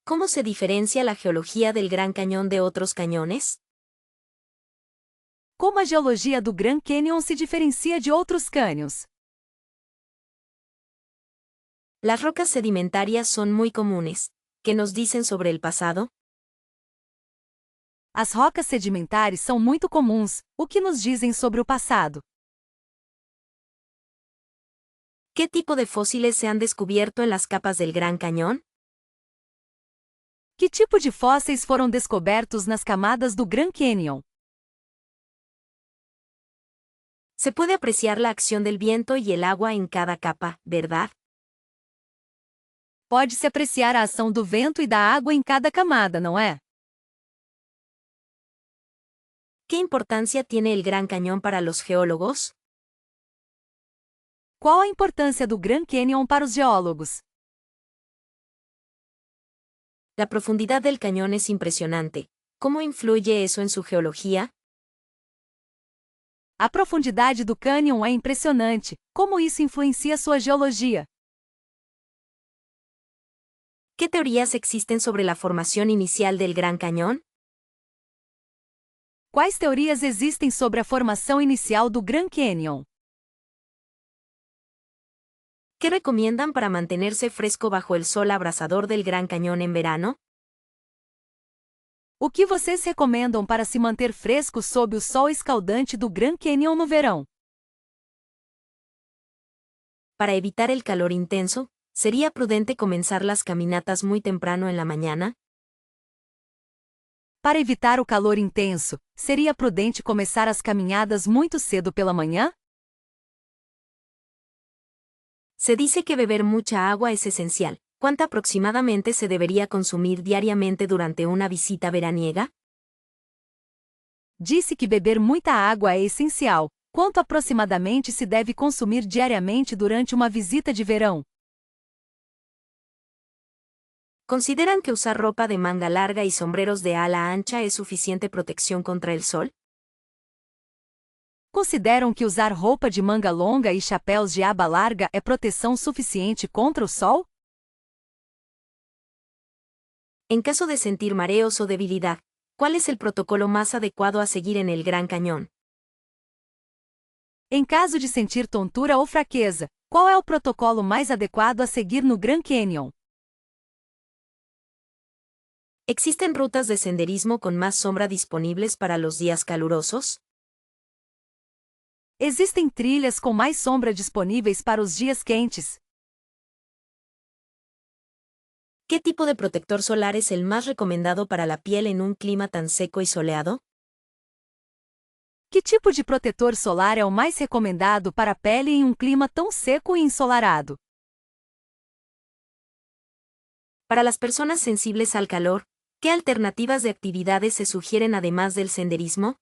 ¿Cómo se diferencia la geología del Gran Cañón de otros cañones? Como a geologia do Grand Canyon se diferencia de outros cânions? Las rocas sedimentarias son muy comunes. ¿Qué nos dicen sobre el pasado? As rocas sedimentares são muito comuns. O que nos dizem sobre o passado? ¿Qué tipo de fósiles se han descubierto en las capas del Gran Cañón? Que tipo de fósseis foram descobertos nas camadas do Grand Canyon? Se puede apreciar la acción del viento y el agua en cada capa, ¿verdad? Pode-se apreciar a ação do vento e da água em cada camada, não é? ¿Qué importancia tiene el Gran Cañón para los geólogos? Qual a importância do Grand Canyon para os geólogos? La profundidad del cañón es impresionante. ¿Cómo influye eso en su geología? A profundidade do cânion é impressionante. Como isso influencia sua geologia? ¿Qué teorías existen sobre la formación inicial del Gran Cañón? Quais teorias existem sobre a formação inicial do Grand Canyon? ¿Qué recomiendan para mantenerse fresco bajo el sol abrasador del Gran Cañón en verano? O que vocês recomendam para se manter fresco sob o sol escaldante do Grand Canyon no verão? Para evitar el calor intenso, ¿sería prudente comenzar las caminatas muy temprano en la mañana? Para evitar o calor intenso, seria prudente começar as caminhadas muito cedo pela manhã? Se dice que beber mucha agua es esencial. ¿Cuánta aproximadamente se debería consumir diariamente durante una visita veraniega? Disse que beber muita água é essencial. Quanto aproximadamente se deve consumir diariamente durante uma visita de verão? ¿Consideran que usar ropa de manga larga y sombreros de ala ancha es suficiente protección contra el sol? Consideram que usar roupa de manga longa e chapéus de aba larga é proteção suficiente contra o sol? En caso de sentir mareos o debilidad, ¿cuál es el protocolo más adecuado a seguir en el Gran Cañón? Em caso de sentir tontura ou fraqueza, qual é o protocolo mais adequado a seguir no Grand Canyon? ¿Existen rutas de senderismo con más sombra disponibles para los días calurosos? Existem trilhas com mais sombra disponíveis para os dias quentes. ¿Qué tipo de protector solar es el más recomendado para la piel en un clima tan seco y soleado? Que tipo de protetor solar é o mais recomendado para a pele em um clima tão seco e ensolarado? Para las personas sensibles al calor, ¿qué alternativas de actividades se sugieren además del senderismo?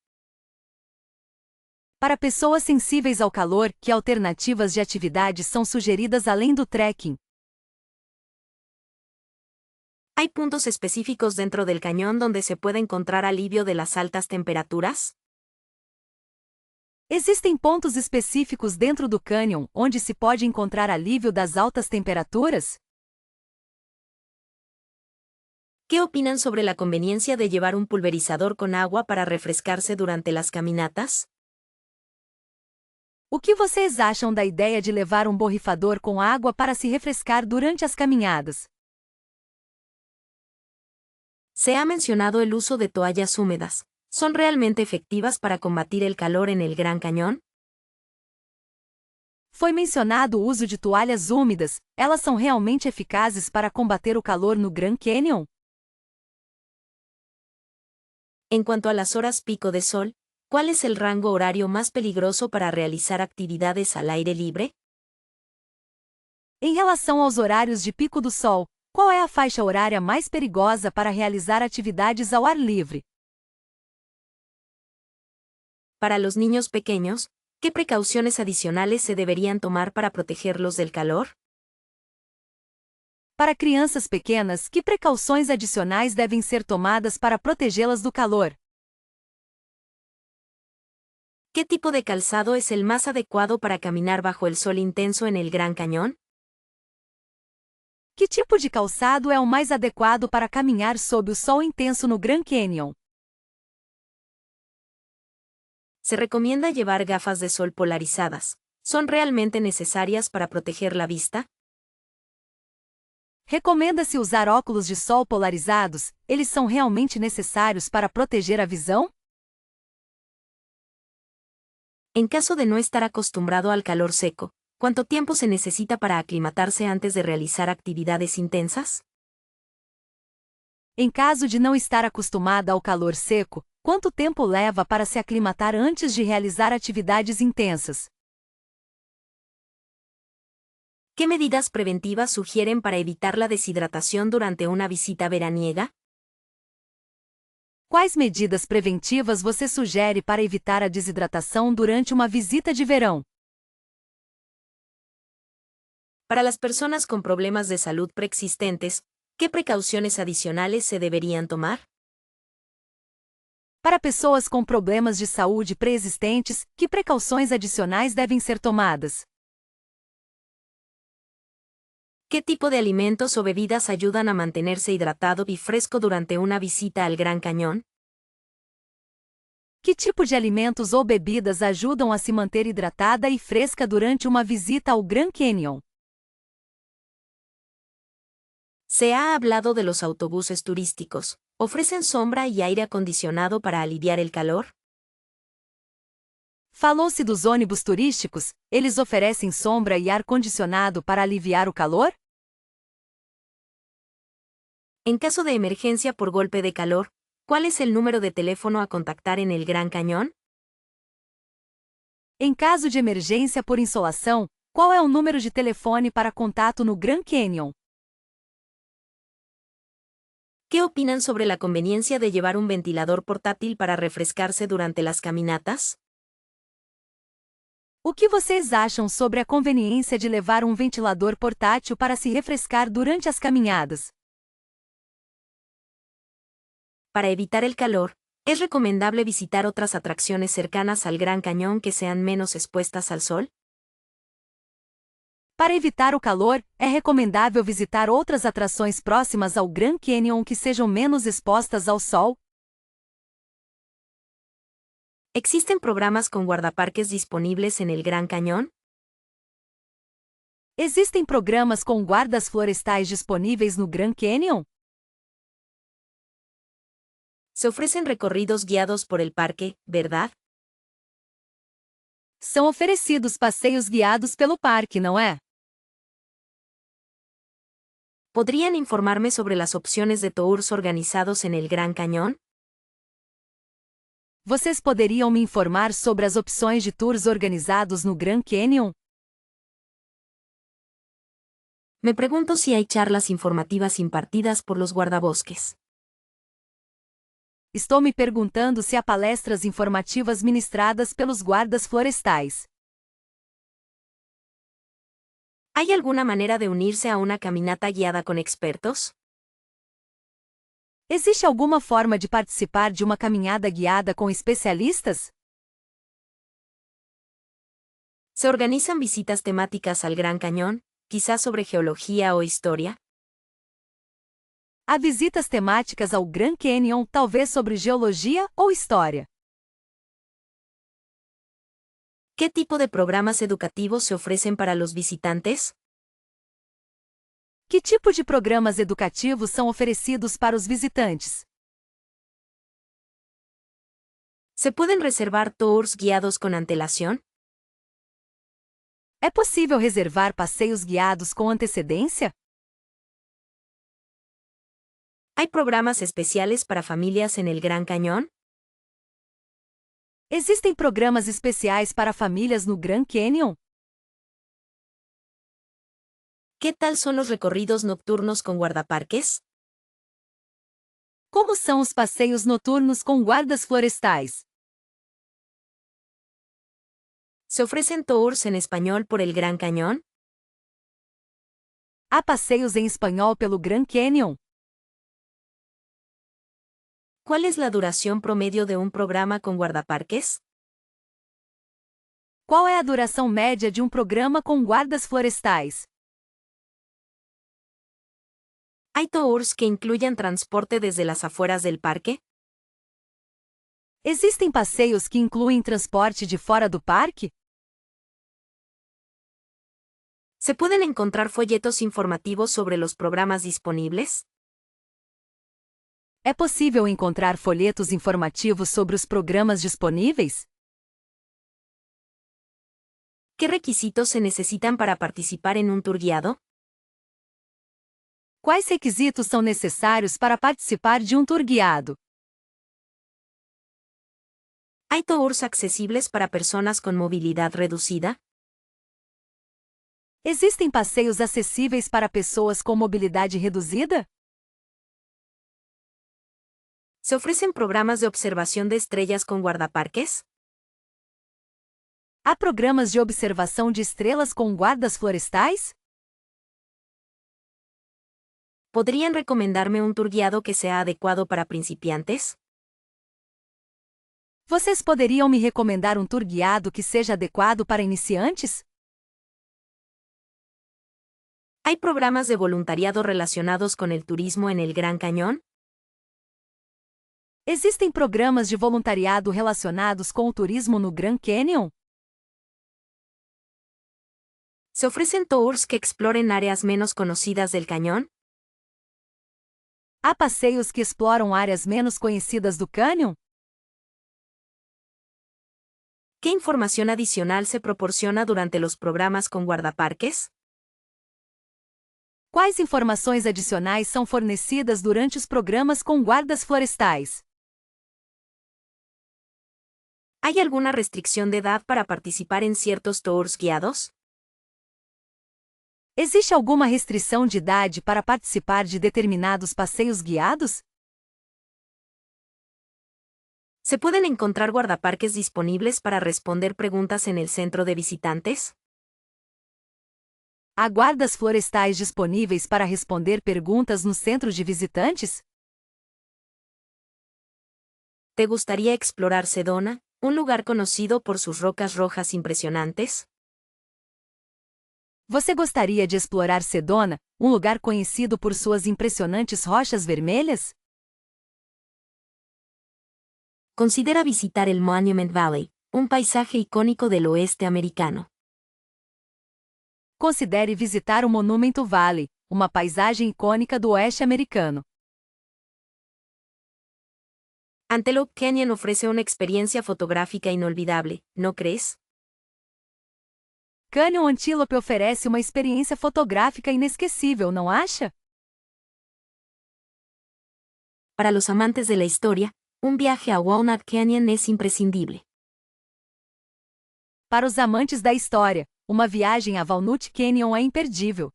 Para pessoas sensíveis ao calor, que alternativas de atividades são sugeridas além do trekking? ¿Hay puntos específicos dentro del cañón donde se puede encontrar alivio de las altas temperaturas? Existem pontos específicos dentro do cânion onde se pode encontrar alívio das altas temperaturas? ¿Qué opinan sobre la conveniencia de llevar un pulverizador con agua para refrescarse durante las caminatas? O que vocês acham da ideia de levar um borrifador com água para se refrescar durante as caminhadas? Se ha mencionado el uso de toallas húmedas. ¿Son realmente efectivas para combatir el calor en el Gran Cañón? Foi mencionado o uso de toalhas úmidas. Elas são realmente eficazes para combater o calor no Grand Canyon? En cuanto a las horas pico de sol, ¿cuál es el rango horario más peligroso para realizar actividades al aire libre? Em relação aos horários de pico do sol, qual é a faixa horária mais perigosa para realizar atividades ao ar livre? Para los niños pequeños, ¿qué precauciones adicionales se deberían tomar para protegerlos del calor? Para crianças pequenas, que precauções adicionais devem ser tomadas para protegê-las do calor? ¿Qué tipo de calzado es el más adecuado para caminar bajo el sol intenso en el Gran Cañón? Que tipo de calçado é o mais adequado para caminhar sob o sol intenso no Grand Canyon? Se recomienda llevar gafas de sol polarizadas. ¿Son realmente necesarias para proteger la vista? Recomenda-se usar óculos de sol polarizados. Eles são realmente necessários para proteger a visão? En caso de no estar acostumbrado al calor seco, ¿cuánto tiempo se necesita para aclimatarse antes de realizar actividades intensas? Em caso de não estar acostumada ao calor seco, quanto tempo leva para se aclimatar antes de realizar atividades intensas? ¿Qué medidas preventivas sugieren para evitar la deshidratación durante una visita veraniega? Quais medidas preventivas você sugere para evitar a desidratação durante uma visita de verão? Para las personas con problemas de salud preexistentes, ¿qué precauciones adicionales se deberían tomar? Para pessoas com problemas de saúde pré-existentes, que precauções adicionais devem ser tomadas? ¿Qué tipo de alimentos o bebidas ayudan a mantenerse hidratado y fresco durante una visita al Gran Cañón? Que tipo de alimentos ou bebidas ajudam a se manter hidratada e fresca durante uma visita ao Grand Canyon? Se ha hablado de los autobuses turísticos. ¿Ofrecen sombra y aire acondicionado para aliviar el calor? Falou-se dos ônibus turísticos, eles oferecem sombra e ar-condicionado para aliviar o calor? En caso de emergencia por golpe de calor, ¿cuál es el número de teléfono a contactar en el Gran Cañón? Em caso de emergência por insolação, qual é o número de telefone para contato no Grand Canyon? ¿Qué opinan sobre la conveniencia de llevar un ventilador portátil para refrescarse durante las caminatas? O que vocês acham sobre a conveniência de levar um ventilador portátil para se refrescar durante as caminhadas? Para evitar el calor, ¿es recomendable visitar otras atracciones cercanas al Gran Cañón que sean menos expuestas al sol? Para evitar o calor, é recomendável visitar outras atrações próximas ao Grand Canyon que sejam menos expostas ao sol? ¿Existen programas con guardaparques disponibles en el Gran Cañón? Existem programas com guardas florestais disponíveis no Grand Canyon? Se ofrecen recorridos guiados por el parque, ¿verdad? São oferecidos passeios guiados pelo parque, não é? ¿Podrían informarme sobre las opciones de tours organizados en el Gran Cañón? Vocês poderiam me informar sobre as opções de tours organizados no Grand Canyon? Me pregunto si hay charlas informativas impartidas por los guardabosques. Estou me perguntando se há palestras informativas ministradas pelos guardas florestais. ¿Hay alguna manera de unirse a una caminata guiada con expertos? Existe alguma forma de participar de uma caminhada guiada com especialistas? ¿Se organizan visitas temáticas al Gran Cañón, quizás sobre geología o historia? Há visitas temáticas ao Grand Canyon, talvez sobre geologia ou história. ¿Qué tipo de programas educativos se ofrecen para los visitantes? Que tipo de programas educativos são oferecidos para os visitantes? ¿Se pueden reservar tours guiados con antelación? É possível reservar passeios guiados com antecedência? ¿Hay programas especiales para familias en el Gran Cañón? Existem programas especiais para famílias no Grand Canyon? ¿Qué tal son los recorridos nocturnos con guardaparques? Como são os passeios noturnos com guardas florestais? ¿Se ofrecen tours en español por el Gran Cañón? Há passeios em espanhol pelo Grand Canyon? ¿Cuál es la duración promedio de un programa con guardaparques? Qual é a duração média de um programa com guardas florestais? ¿Hay tours que incluyan transporte desde las afueras del parque? Existem passeios que incluem transporte de fora do parque? ¿Se pueden encontrar folletos informativos sobre los programas disponibles? É possível encontrar folhetos informativos sobre os programas disponíveis? ¿Qué requisitos se necesitan para participar en un tour guiado? Quais requisitos são necessários para participar de um tour guiado? ¿Hay tours accesibles para personas con movilidad reducida? Existem passeios acessíveis para pessoas com mobilidade reduzida? ¿Se ofrecen programas de observación de estrellas con guardaparques? Há programas de observação de estrelas com guardas florestais? ¿Podrían recomendarme un tour guiado que sea adecuado para principiantes? Vocês poderiam me recomendar um tour guiado que seja adequado para iniciantes? ¿Hay programas de voluntariado relacionados con el turismo en el Gran Cañón? Existem programas de voluntariado relacionados com o turismo no Grand Canyon? ¿Se ofrecen tours que exploren áreas menos conocidas del cañón? Há passeios que exploram áreas menos conhecidas do cânion? ¿Qué información adicional se proporciona durante los programas con guardaparques? Quais informações adicionais são fornecidas durante os programas com guardas florestais? ¿Hay alguna restricción de edad para participar en ciertos tours guiados? Existe alguma restrição de idade para participar de determinados passeios guiados? ¿Se pueden encontrar guardaparques disponibles para responder preguntas en el centro de visitantes? Há guardas florestais disponíveis para responder perguntas no centro de visitantes? ¿Te gustaría explorar Sedona, un lugar conocido por sus rocas rojas impresionantes? Você gostaria de explorar Sedona, um lugar conhecido por suas impressionantes rochas vermelhas? Considera visitar el Monument Valley, un paisaje icónico del oeste americano. Considere visitar o Monumento Valley, uma paisagem icônica do oeste americano. Antelope Canyon ofrece una experiencia fotográfica inolvidable, ¿no crees? Canyon Antelope oferece uma experiência fotográfica inesquecível, não acha? Para los amantes de la historia, un viaje a Walnut Canyon es imprescindible. Para os amantes da história, uma viagem a Walnut Canyon é imperdível.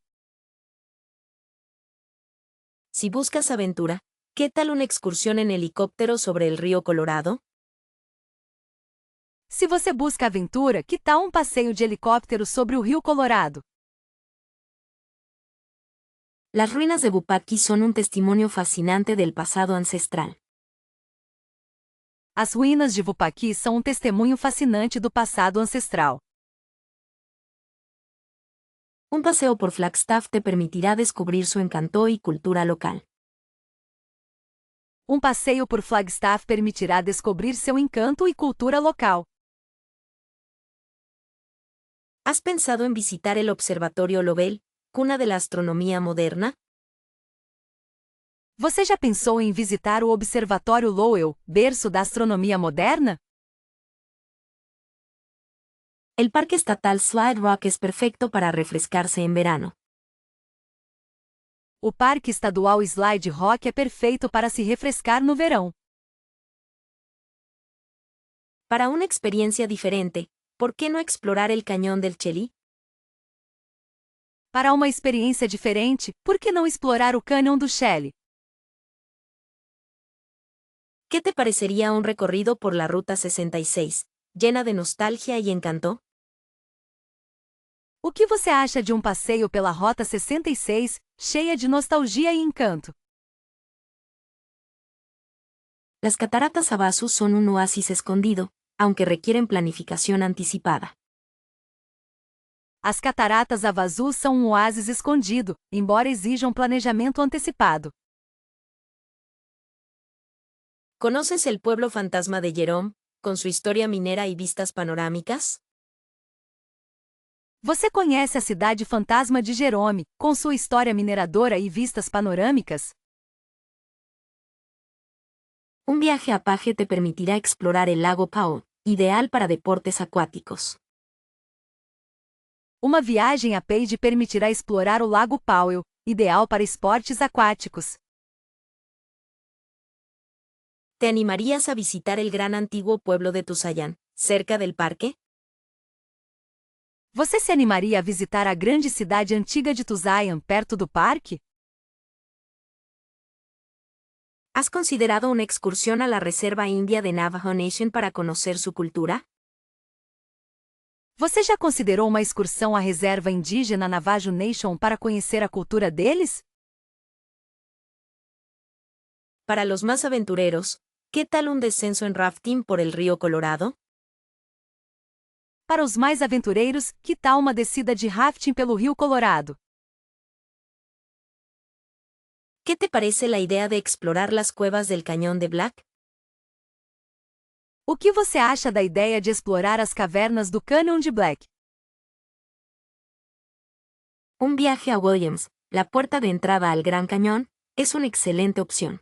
Si buscas aventura, ¿qué tal una excursión en helicóptero sobre el río Colorado? Se você busca aventura, que tal um passeio de helicóptero sobre o Rio Colorado? Las ruinas de Bupaki son un testimonio fascinante del pasado ancestral. As ruínas de Bupaki são um testemunho fascinante do passado ancestral. Un paseo por Flagstaff te permitirá descubrir su encanto y cultura local. Um passeio por Flagstaff permitirá descobrir seu encanto e cultura local. ¿Has pensado en visitar el Observatorio Lowell, cuna de la astronomía moderna? Você já pensou em visitar o Observatório Lowell, berço da astronomia moderna? El Parque Estatal Slide Rock es perfecto para refrescarse en verano. O Parque Estadual Slide Rock é perfeito para se refrescar no verão. Para una experiencia diferente, ¿por qué no explorar el Cañón del Chelly? Para uma experiência diferente, por que não explorar o Cânion do Shelly? ¿Qué te parecería un recorrido por la Ruta 66, llena de nostalgia y encanto? O que você acha de um passeio pela Rota 66, cheia de nostalgia e encanto? Las cataratas Havasu son un oasis escondido, aunque requieren planificación anticipada. As cataratas Havasu são um oásis escondido, embora exijam planejamento antecipado. ¿Conoces el pueblo fantasma de Jerome, con su historia minera y vistas panorámicas? Você conhece a cidade fantasma de Jerome, com sua história mineradora e vistas panorâmicas? Un viaje a Paje te permitirá explorar el lago Powell, ideal para deportes acuáticos. Uma viagem a Page permitirá explorar o Lago Powell, ideal para esportes aquáticos. ¿Te animarías a visitar el gran antiguo pueblo de Tusayan, cerca del parque? Você se animaria a visitar a grande cidade antiga de Tusayan, perto do parque? ¿Has considerado una excursión a la Reserva India de Navajo Nation para conocer su cultura? Você já considerou uma excursão à reserva indígena Navajo Nation para conhecer a cultura deles? Para los más aventureros, ¿qué tal un descenso en rafting por el río Colorado? Para os mais aventureiros, que tal uma descida de rafting pelo Rio Colorado? ¿Qué te parece la idea de explorar las cuevas del Cañón de Black? O que você acha da ideia de explorar as cavernas do Canyon de Black? Un viaje a Williams, la puerta de entrada al Gran Cañón, Es una excelente opción.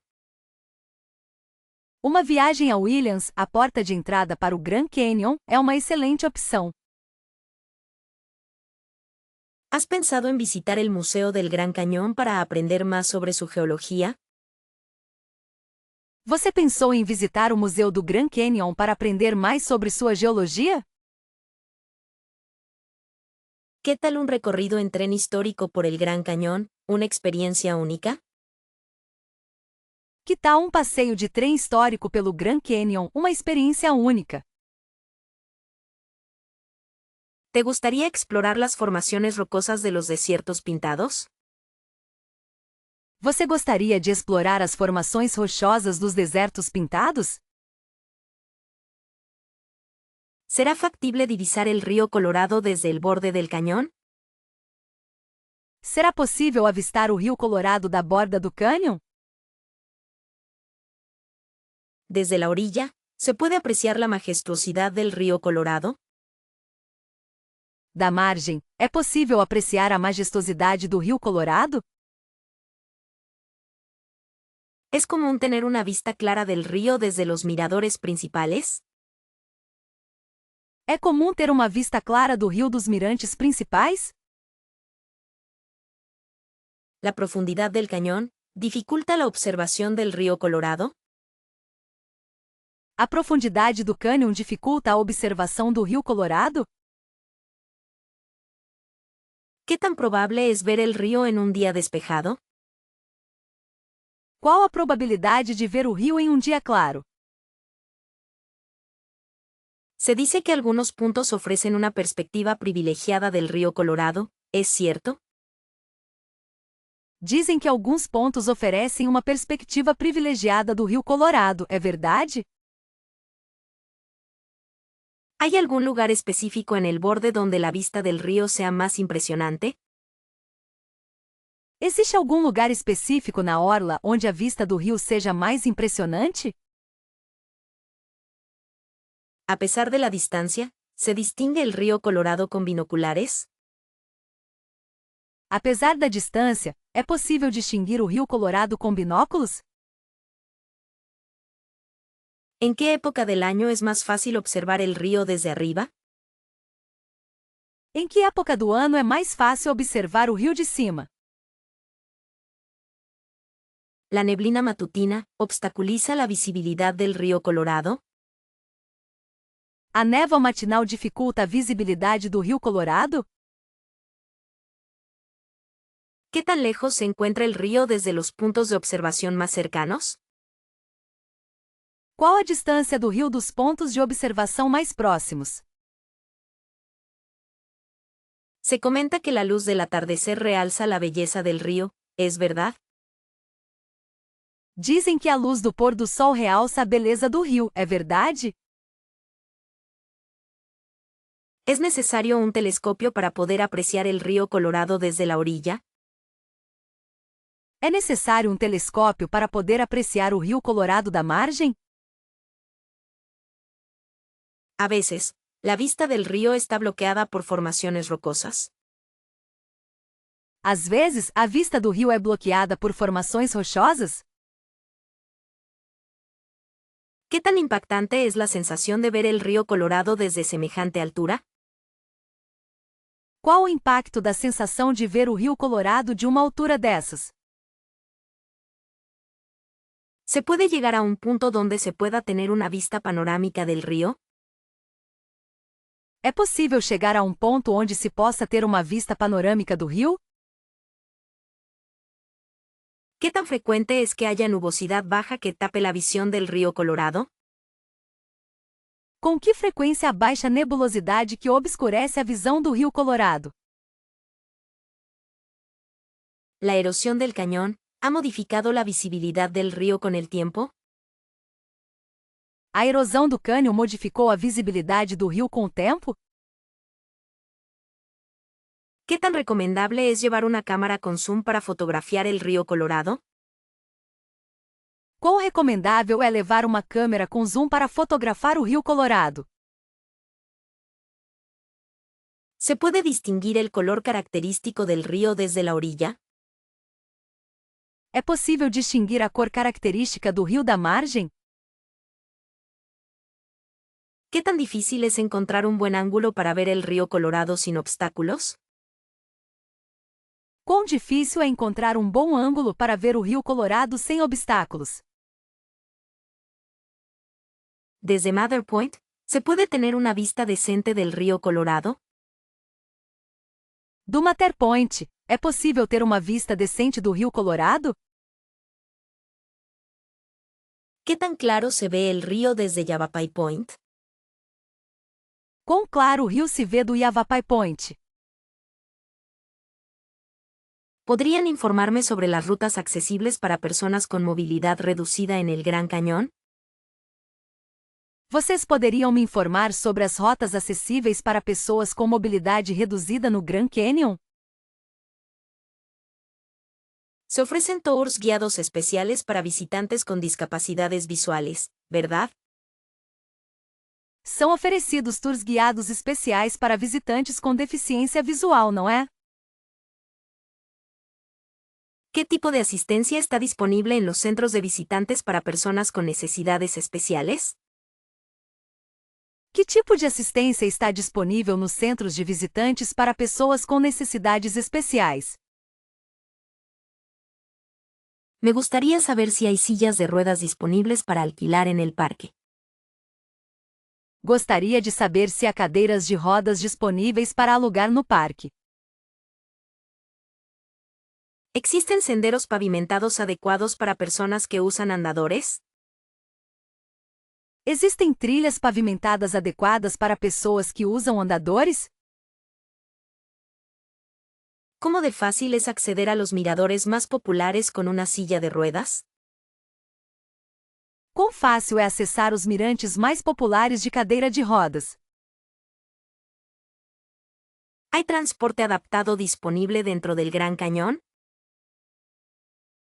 Uma viagem a Williams, a porta de entrada para o Grand Canyon, é uma excelente opção. ¿Has pensado en visitar el Museo del Gran Cañón para aprender más sobre su geología? Você pensou em visitar o Museu do Grand Canyon para aprender mais sobre sua geologia? ¿Qué tal un recorrido en tren histórico por el Gran Cañón, una experiencia única? Que tal um passeio de trem histórico pelo Grand Canyon, uma experiência única? ¿Te gustaría explorar las formaciones rocosas de los desiertos pintados? Você gostaria de explorar as formações rochosas dos desertos pintados? ¿Será factible divisar el río Colorado desde el borde del cañón? Será possível avistar o Rio Colorado da borda do cânion? Desde la orilla, ¿se puede apreciar la majestuosidad del río Colorado? Da margem, é possível apreciar a majestosidade do Rio Colorado? ¿Es común tener una vista clara del río desde los miradores principales? É comum ter uma vista clara do rio dos mirantes principais? ¿La profundidad del cañón dificulta la observación del río Colorado? A profundidade do cânion dificulta a observação do Rio Colorado? ¿Qué tan probable es ver el río en un día despejado? Qual a probabilidade de ver o rio em um dia claro? Se dice que algunos puntos ofrecen una perspectiva privilegiada del río Colorado, ¿es cierto? Dizem que alguns pontos oferecem uma perspectiva privilegiada do Rio Colorado, é verdade? ¿Hay algún lugar específico en el borde donde la vista del río sea más impresionante? Existe algum lugar específico na orla onde a vista do rio seja mais impressionante? A pesar de la distancia, ¿se distingue el río Colorado con binoculares? Apesar da distância, é possível distinguir o Rio Colorado com binóculos? ¿En qué época del año es más fácil observar el río desde arriba? Em que época do ano é mais fácil observar o rio de cima? ¿La neblina matutina obstaculiza la visibilidad del río Colorado? A névoa matinal dificulta a visibilidade do Rio Colorado? ¿Qué tan lejos se encuentra el río desde los puntos de observación más cercanos? Qual a distância do rio dos pontos de observação mais próximos? Se comenta que la luz del atardecer realza la belleza del río, ¿es verdad? Dizem que a luz do pôr do sol realça a beleza do rio, é verdade? ¿Es necesario un telescopio para poder apreciar el río Colorado desde la orilla? É necessário um telescópio para poder apreciar o Rio Colorado da margem? A veces, la vista del río está bloqueada por formaciones rocosas. Às vezes, a vista do rio é bloqueada por formações rochosas? ¿Qué tan impactante es la sensación de ver el río Colorado desde semejante altura? Qual o impacto da sensação de ver o Rio Colorado de uma altura dessas? ¿Se puede llegar a un punto donde se pueda tener una vista panorámica del río? É possível chegar a um ponto onde se possa ter uma vista panorâmica do rio? ¿Qué tan frecuente es que haya nubosidad baja que tape la visión del río Colorado? Com que frequência há baixa nebulosidade que obscurece a visão do Rio Colorado? ¿La erosión del cañón ha modificado la visibilidad del río con el tiempo? A erosão do cânion modificou a visibilidade do rio com o tempo? ¿Qué tan recomendable es llevar una cámara con zoom para fotografiar el río Colorado? Quão recomendável é levar uma câmera com zoom para fotografar o Rio Colorado? ¿Se puede distinguir el color característico del río desde la orilla? É possível distinguir a cor característica do rio da margem? ¿Qué tan difícil es encontrar un buen ángulo para ver el río Colorado sin obstáculos? Quão difícil é encontrar um bom ângulo para ver o rio Colorado sem obstáculos? Desde Mather Point, ¿se puede tener una vista decente del río Colorado? Do Mather Point, é possível ter uma vista decente do rio Colorado? ¿Qué tan claro se ve el río desde Yavapai Point? Quão claro o rio se vê do Yavapai Point? ¿Podrían informarme sobre las rutas accesibles para personas con movilidad reducida en el Gran Cañón? Vocês poderiam me informar sobre as rotas acessíveis para pessoas com mobilidade reduzida no Grand Canyon? Se ofrecen tours guiados especiales para visitantes con discapacidades visuales, ¿verdad? São oferecidos tours guiados especiais para visitantes com deficiência visual, não é? ¿Qué tipo de asistencia está disponible en los centros de visitantes para personas con necesidades especiales? Que tipo de assistência está disponível nos centros de visitantes para pessoas com necessidades especiais? Me gustaría saber si hay sillas de ruedas disponibles para alquilar en el parque. Gostaria de saber se há cadeiras de rodas disponíveis para alugar no parque. ¿Existen senderos pavimentados adecuados para personas que usan andadores? Existem trilhas pavimentadas adequadas para pessoas que usam andadores? ¿Cómo de fácil es acceder a los miradores más populares con una silla de ruedas? Quão fácil é acessar os mirantes mais populares de cadeira de rodas? ¿Hay transporte adaptado disponible dentro del Gran Cañón?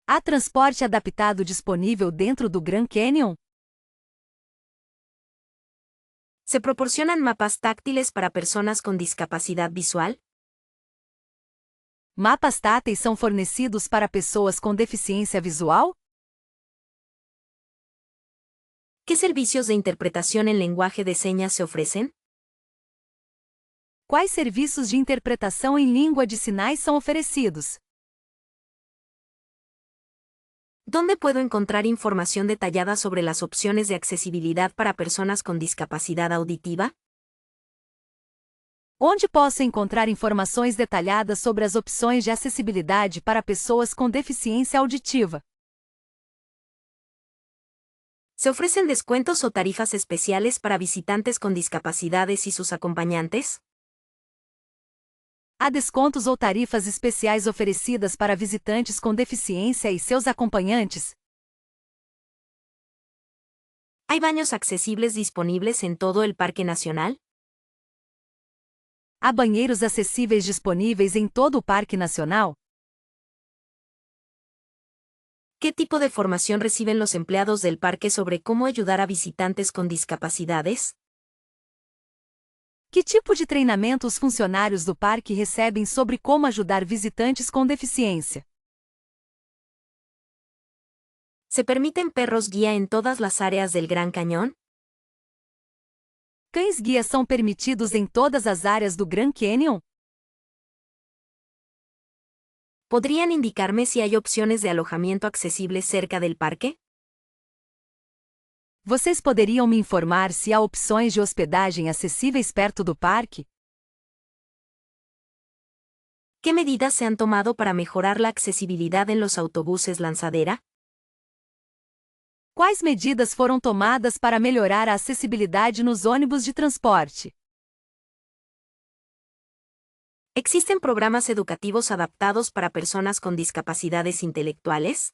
Há transporte adaptado disponível dentro do Grand Canyon? ¿Se proporcionan mapas táctiles para personas con discapacidad visual? Mapas táteis são fornecidos para pessoas com deficiência visual? ¿Qué servicios de interpretación en lenguaje de señas se ofrecen? Quais serviços de interpretação em língua de sinais são oferecidos? ¿Dónde puedo encontrar información detallada sobre las opciones de accesibilidad para personas con discapacidad auditiva? Onde posso encontrar informações detalhadas sobre as opções de acessibilidade para pessoas com deficiência auditiva? ¿Se ofrecen descuentos o tarifas especiales para visitantes con discapacidades y sus acompañantes? Há descontos ou tarifas especiais oferecidas para visitantes com deficiência e seus acompanhantes? ¿Hay baños accesibles disponibles en todo el Parque Nacional? Há banheiros acessíveis disponíveis em todo o Parque Nacional? ¿Qué tipo de formación reciben los empleados del parque sobre cómo ayudar a visitantes con discapacidades? Que tipo de treinamento os funcionários do parque recebem sobre como ajudar visitantes com deficiência? ¿Se permiten perros guía en todas las áreas del Gran Cañón? Cães-guia são permitidos em todas as áreas do Grand Canyon? ¿Podrían indicarme si hay opciones de alojamiento accesibles cerca del parque? Vocês poderiam me informar se há opções de hospedagem acessíveis perto do parque? ¿Qué medidas se han tomado para mejorar la accesibilidad en los autobuses lanzadera? Quais medidas foram tomadas para melhorar a acessibilidade nos ônibus de transporte? ¿Existen programas educativos adaptados para personas con discapacidades intelectuales?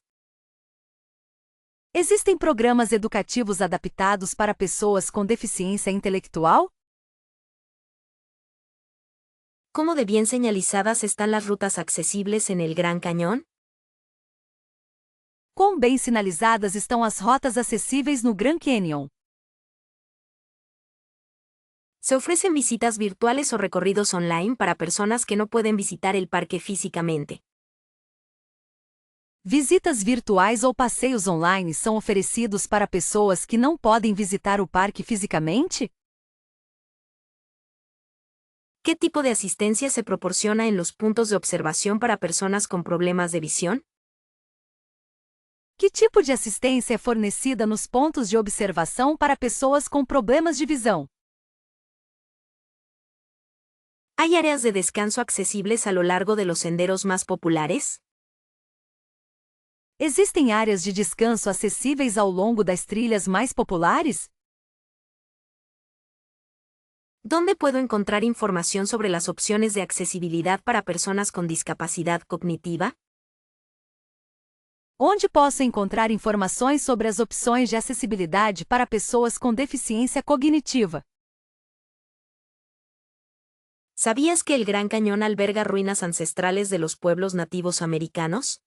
Existem programas educativos adaptados para pessoas com deficiência intelectual? ¿Cómo de bien señalizadas están las rutas accesibles en el Gran Cañón? Quão bem sinalizadas estão as rotas acessíveis no Grand Canyon? ¿Se ofrecen visitas virtuales o recorridos online para personas que no pueden visitar el parque físicamente? Visitas virtuais ou passeios online são oferecidos para pessoas que não podem visitar o parque fisicamente? ¿Qué tipo de asistencia se proporciona en los puntos de observación para personas con problemas de visión? Que tipo de assistência é fornecida nos pontos de observação para pessoas com problemas de visão? ¿Hay áreas de descanso accesibles a lo largo de los senderos más populares? Existem áreas de descanso acessíveis ao longo das trilhas mais populares? ¿Dónde puedo encontrar información sobre las opciones de accesibilidad para personas con discapacidad cognitiva? Onde posso encontrar informações sobre as opções de acessibilidade para pessoas com deficiência cognitiva? ¿Sabías que el Gran Cañón alberga ruinas ancestrales de los pueblos nativos americanos?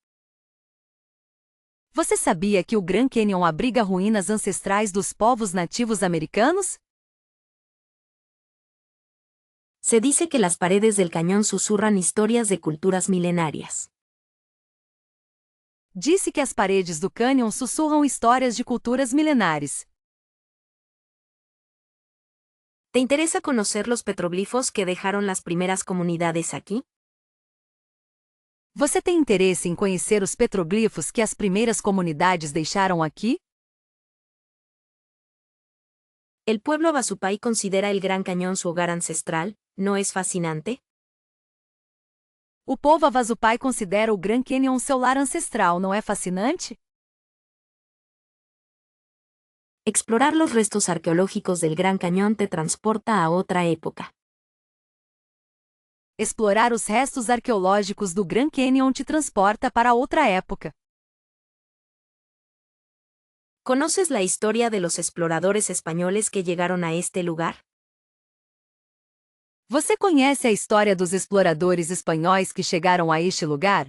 Você sabia que o Grand Canyon abriga ruínas ancestrais dos povos nativos americanos? Se dice que las paredes del cañón susurran historias de culturas milenarias. Disse que as paredes do cânion sussurram histórias de culturas milenares. ¿Te interesa conocer los petroglifos que dejaron las primeras comunidades aquí? Você tem interesse em conhecer os petroglifos que as primeiras comunidades deixaram aqui? El pueblo Havasupai considera el Gran Cañón su hogar ancestral, ¿no es fascinante? O povo Havasupai considera o Grand Canyon seu lar ancestral, não é fascinante? Explorar los restos arqueológicos del Gran Cañón te transporta a otra época. Explorar os restos arqueológicos do Grand Canyon te transporta para outra época. ¿Conoces la historia de los exploradores españoles que llegaron a este lugar? Você conhece a história dos exploradores espanhóis que chegaram a este lugar?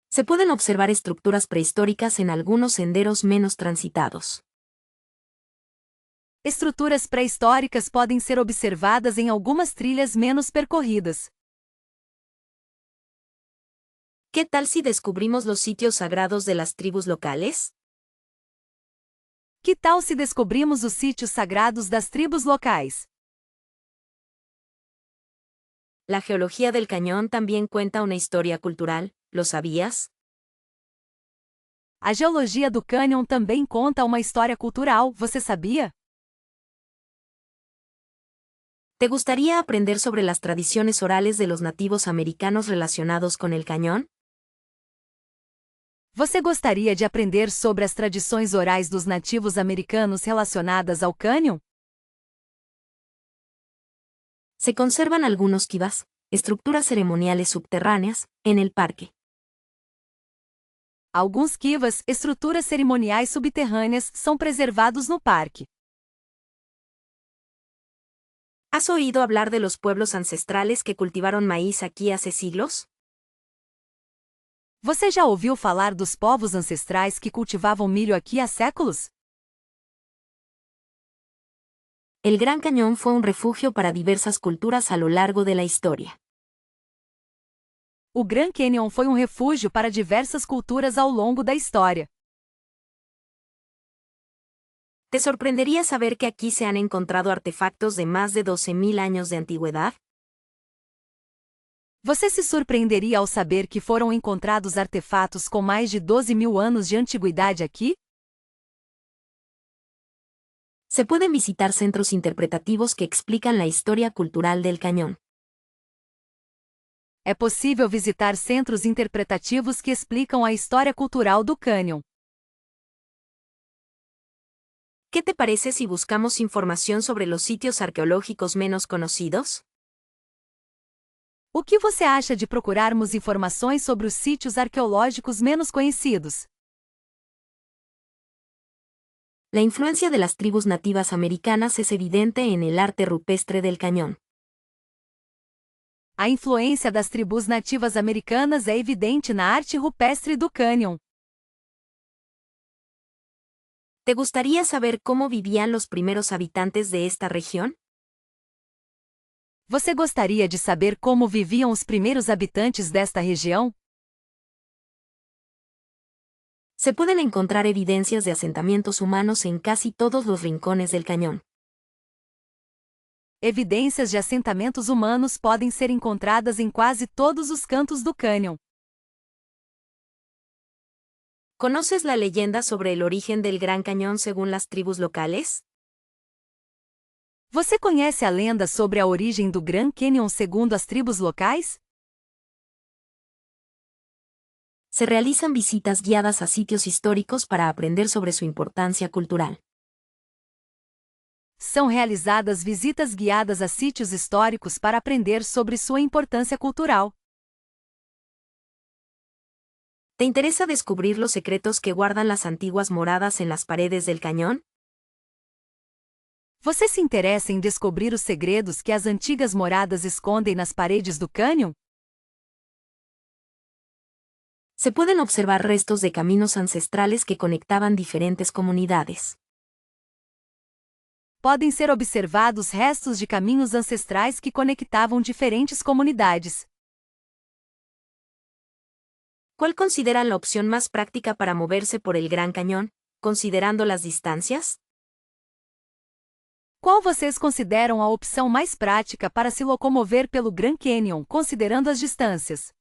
Se pueden observar estructuras prehistóricas en algunos senderos menos transitados. Estruturas pré-históricas podem ser observadas em algumas trilhas menos percorridas. ¿Qué tal si descubrimos los sitios sagrados de las tribus locales? Que tal se descobrimos os sítios sagrados das tribos locais? La geología del cañón también cuenta una historia cultural, ¿lo sabías? A geologia do cânion também conta uma história cultural, você sabia? ¿Te gustaría aprender sobre las tradiciones orales de los nativos americanos relacionados con el cañón? Você gostaria de aprender sobre as tradições orais dos nativos americanos relacionadas ao cânion? Se conservan algunos kivas, estructuras ceremoniales subterráneas, en el parque. Alguns kivas, estruturas cerimoniais subterrâneas, são preservados no parque. ¿Has oído hablar de los pueblos ancestrales que cultivaron maíz aquí hace siglos? Você já ouviu falar dos povos ancestrais que cultivavam milho aqui há séculos? El Gran Cañón fue un refugio para diversas culturas a lo largo de la historia. O Grand Canyon foi um refúgio para diversas culturas ao longo da história. ¿Te sorprendería saber que aquí se han encontrado artefactos de más de 12.000 años de antigüedad? Você se surpreenderia ao saber que foram encontrados artefatos com mais de 12.000 anos de antiguidade aqui? Se pueden visitar centros interpretativos que explican la historia cultural del cañón. É possível visitar centros interpretativos que explicam a história cultural do cânion. ¿Qué te parece si buscamos información sobre los sitios arqueológicos menos conocidos? O que você acha de procurarmos informações sobre os sítios arqueológicos menos conhecidos? La influencia de las tribus nativas americanas es evidente en el arte rupestre del cañón. A influência das tribos nativas americanas é evidente na arte rupestre do cânion. ¿Te gustaría saber cómo vivían los primeros habitantes de esta región? Você gostaria de saber como viviam os primeiros habitantes desta região? Se pueden encontrar evidencias de asentamientos humanos en casi todos los rincones del cañón. Evidências de assentamentos humanos podem ser encontradas em quase todos os cantos do cânion. ¿Conoces la leyenda sobre el origen del Gran Cañón según las tribus locales? Você conhece a lenda sobre a origem do Grand Canyon segundo as tribos locais? Se realizan visitas guiadas a sitios históricos para aprender sobre su importancia cultural. São realizadas visitas guiadas a sítios históricos para aprender sobre sua importância cultural. ¿Te interesa descubrir los secretos que guardan las antiguas moradas en las paredes del cañón? Você se interessa em descobrir os segredos que as antigas moradas escondem nas paredes do cânion? Se pueden observar restos de caminos ancestrales que conectaban diferentes comunidades. Podem ser observados restos de caminhos ancestrais que conectavam diferentes comunidades. ¿Cuál consideran la opción más práctica para moverse por el Gran Cañón, considerando las distancias? Qual vocês consideram a opção mais prática para se locomover pelo Grand Canyon, considerando as distâncias?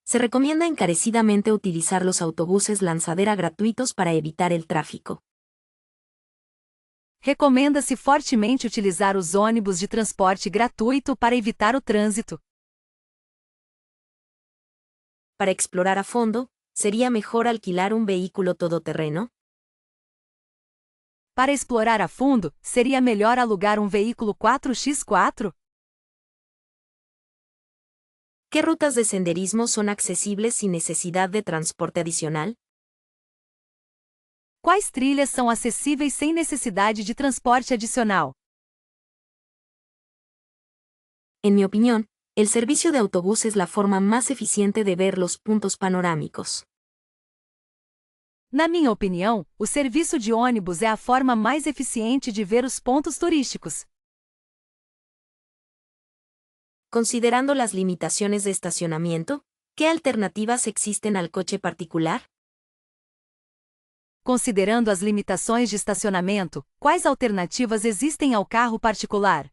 Se recomienda encarecidamente utilizar los autobuses lanzadera gratuitos para evitar el tráfico. Recomenda-se fortemente utilizar os ônibus de transporte gratuito para evitar o trânsito. Para explorar a fondo, ¿sería mejor alquilar un vehículo todoterreno? Para explorar a fundo, seria melhor alugar um veículo 4x4? ¿Qué rutas de senderismo son accesibles sin necesidad de transporte adicional? Quais trilhas são acessíveis sem necessidade de transporte adicional? En mi opinión, el servicio de autobús es la forma más eficiente de ver los puntos panorámicos. Na minha opinião, o serviço de ônibus é a forma mais eficiente de ver os pontos turísticos. Considerando las limitaciones de estacionamiento, ¿qué alternativas existen al coche particular? Considerando as limitações de estacionamento, quais alternativas existem ao carro particular?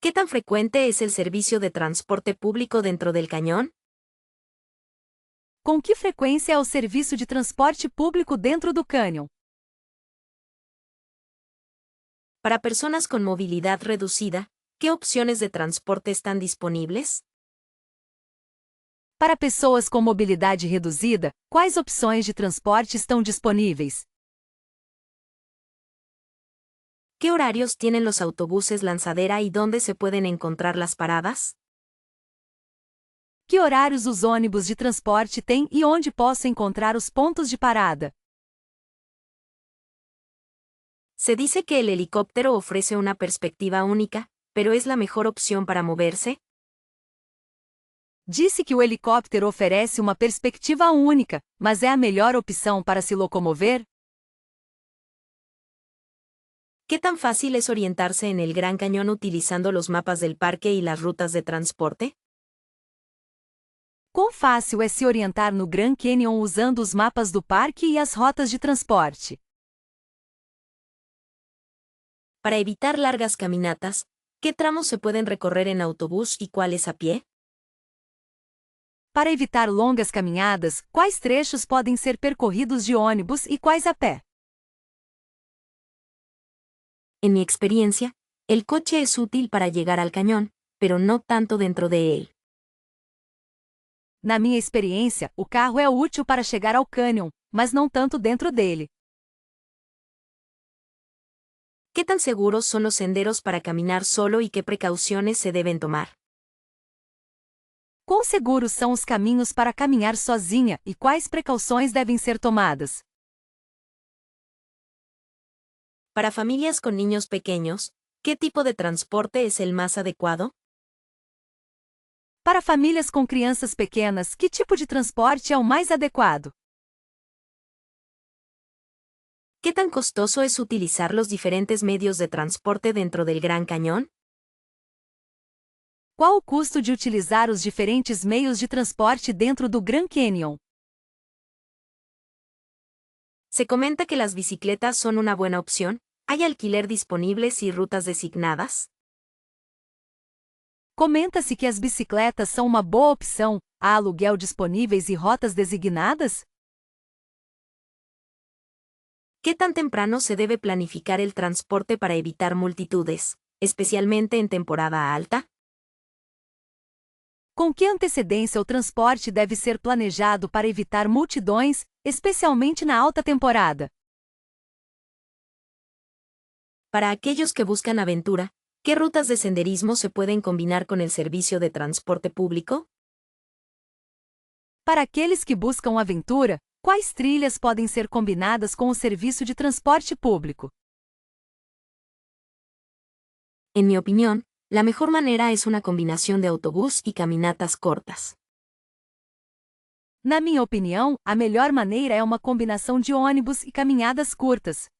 ¿Qué tan frecuente es el servicio de transporte público dentro del cañón? Com que frequência é o serviço de transporte público dentro do cânion? Para personas con movilidad reducida, ¿qué opciones de transporte están disponibles? Para pessoas com mobilidade reduzida, quais opções de transporte estão disponíveis? ¿Qué horarios tienen los autobuses lanzadera y dónde se pueden encontrar las paradas? Que horários os ônibus de transporte têm e onde posso encontrar os pontos de parada? Se dice que el helicóptero ofrece una perspectiva única, pero ¿es la mejor opción para moverse? Disse que o helicóptero oferece uma perspectiva única, mas é a melhor opção para se locomover? ¿Qué tan fácil es orientarse en el Gran Cañón utilizando los mapas del parque y las rutas de transporte? Quão fácil é se orientar no Grand Canyon usando os mapas do parque e as rotas de transporte? Para evitar largas caminatas, ¿qué tramos se pueden recorrer en autobús y cuáles a pie? Para evitar longas caminhadas, quais trechos podem ser percorridos de ônibus e quais a pé? En mi experiencia, el coche es útil para llegar al cañón, pero no tanto dentro de él. Na minha experiência, o carro é útil para chegar ao cânion, mas não tanto dentro dele. ¿Qué tan seguros son los senderos para caminar solo y qué precauciones se deben tomar? Quão seguros são os caminhos para caminhar sozinha e quais precauções devem ser tomadas? Para familias con niños pequeños, ¿qué tipo de transporte es el más adecuado? Para famílias com crianças pequenas, que tipo de transporte é o mais adequado? ¿Qué tan costoso es utilizar los diferentes medios de transporte dentro del Gran Cañón? Qual o custo de utilizar os diferentes meios de transporte dentro do Grand Canyon? Se comenta que las bicicletas son una buena opción. ¿Hay alquiler disponibles y rutas designadas? Comenta-se que as bicicletas são uma boa opção. Há aluguel disponíveis e rotas designadas? ¿Qué tan temprano se debe planificar el transporte para evitar multitudes, especialmente en temporada alta? Com que antecedência o transporte deve ser planejado para evitar multidões, especialmente na alta temporada? Para aquellos que buscan aventura, ¿qué rutas de senderismo se pueden combinar con el servicio de transporte público? Para aqueles que buscam aventura, quais trilhas podem ser combinadas com o serviço de transporte público? En mi opinión, la mejor manera es una combinación de autobús y caminatas cortas. Na minha opinião, a melhor maneira é uma combinação de ônibus e caminhadas curtas.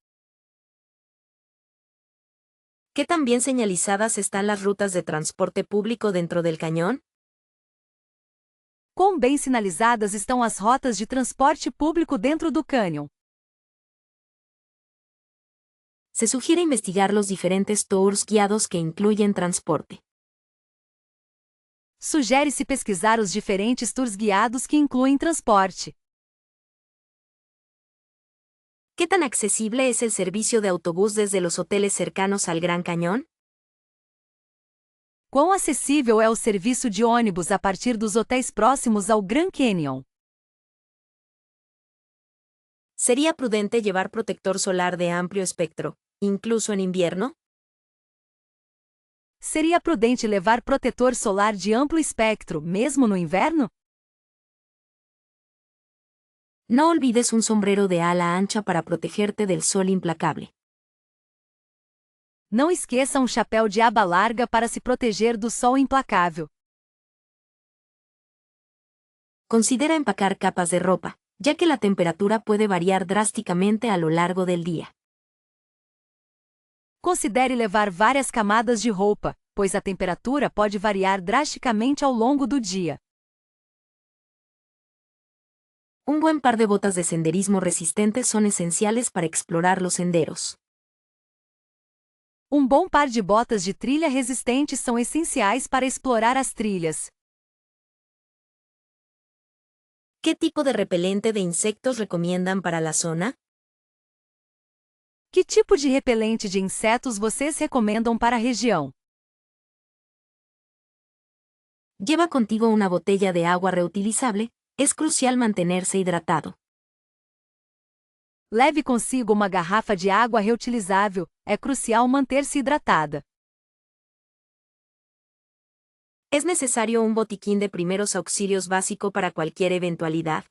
¿Qué tan bien señalizadas están las rutas de transporte público dentro del cañón? Quão bem sinalizadas estão as rotas de transporte público dentro do cânion? Se sugiere investigar los diferentes tours guiados que incluyen transporte. Sugere-se pesquisar os diferentes tours guiados que incluem transporte. ¿Qué tan accesible es el servicio de autobús desde los hoteles cercanos al Gran Cañón? Quão acessível é o serviço de ônibus a partir dos hotéis próximos ao Grand Canyon? ¿Sería prudente llevar protector solar de amplio espectro, incluso en invierno? Seria prudente levar protetor solar de amplo espectro, mesmo no inverno? No olvides un sombrero de ala ancha para protegerte del sol implacable. Não esqueça um chapéu de aba larga para se proteger do sol implacável. Considera empacar capas de ropa, ya que la temperatura puede variar drásticamente a lo largo del día. Considere levar várias camadas de roupa, pois a temperatura pode variar drasticamente ao longo do dia. Un buen par de botas de senderismo resistentes son esenciales para explorar los senderos. Um bom par de botas de trilha resistentes são essenciais para explorar as trilhas. ¿Qué tipo de repelente de insectos recomiendan para la zona? Que tipo de repelente de insetos vocês recomendam para a região? Lleva contigo una botella de agua reutilizable. Es crucial mantenerse hidratado. Leve consigo uma garrafa de água reutilizável. É crucial manter-se hidratada. ¿Es necesario un botiquín de primeros auxilios básico para cualquier eventualidad?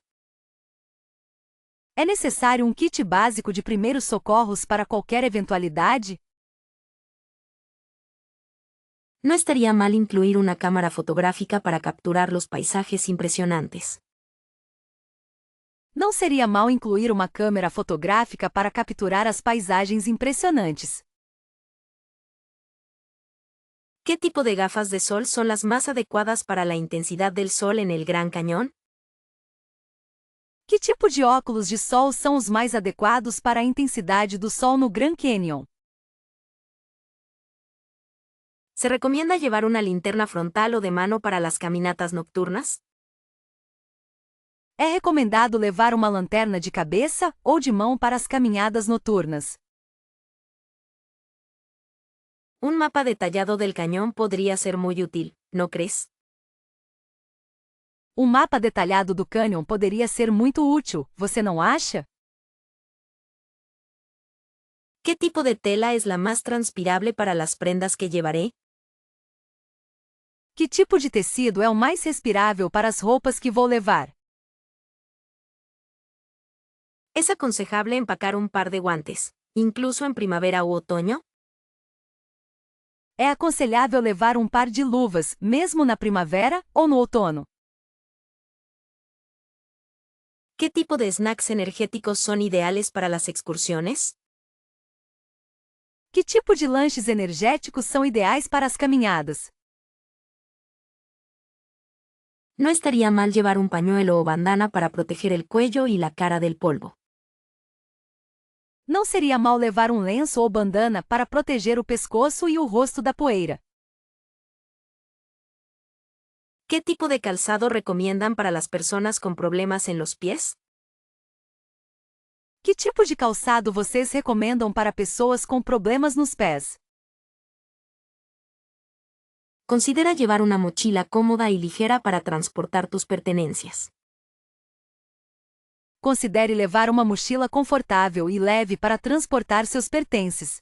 É necessário um kit básico de primeiros socorros para qualquer eventualidade? No estaría mal incluir una cámara fotográfica para capturar los paisajes impresionantes. Não seria mal incluir uma câmera fotográfica para capturar as paisagens impressionantes. ¿Qué tipo de gafas de sol son las más adecuadas para la intensidad del sol en el Gran Cañón? Que tipo de óculos de sol são os mais adequados para a intensidade do sol no Grand Canyon? ¿Se recomienda llevar una linterna frontal o de mano para las caminatas nocturnas? É recomendado levar uma lanterna de cabeça ou de mão para as caminhadas noturnas. Un mapa detallado del cañón podría ser muy útil, ¿no crees? Um mapa detalhado do cânion poderia ser muito útil, você não acha? ¿Qué tipo de tela es la más transpirable para las prendas que llevaré? Que tipo de tecido é o mais respirável para as roupas que vou levar? ¿Es aconsejable empacar un par de guantes, incluso en primavera u otoño? É aconselhável levar um par de luvas, mesmo na primavera ou no outono? ¿Qué tipo de snacks energéticos son ideales para las excursiones? Que tipo de lanches energéticos são ideais para as caminhadas? No estaría mal llevar un pañuelo o bandana para proteger el cuello y la cara del polvo. Não seria mal levar um lenço ou bandana para proteger o pescoço e o rosto da poeira. ¿Qué tipo de calzado recomiendan para las personas con problemas en los pies? Que tipo de calçado vocês recomendam para pessoas com problemas nos pés? Considera llevar una mochila cómoda y ligera para transportar tus pertenencias. Considere levar uma mochila confortável e leve para transportar seus pertences.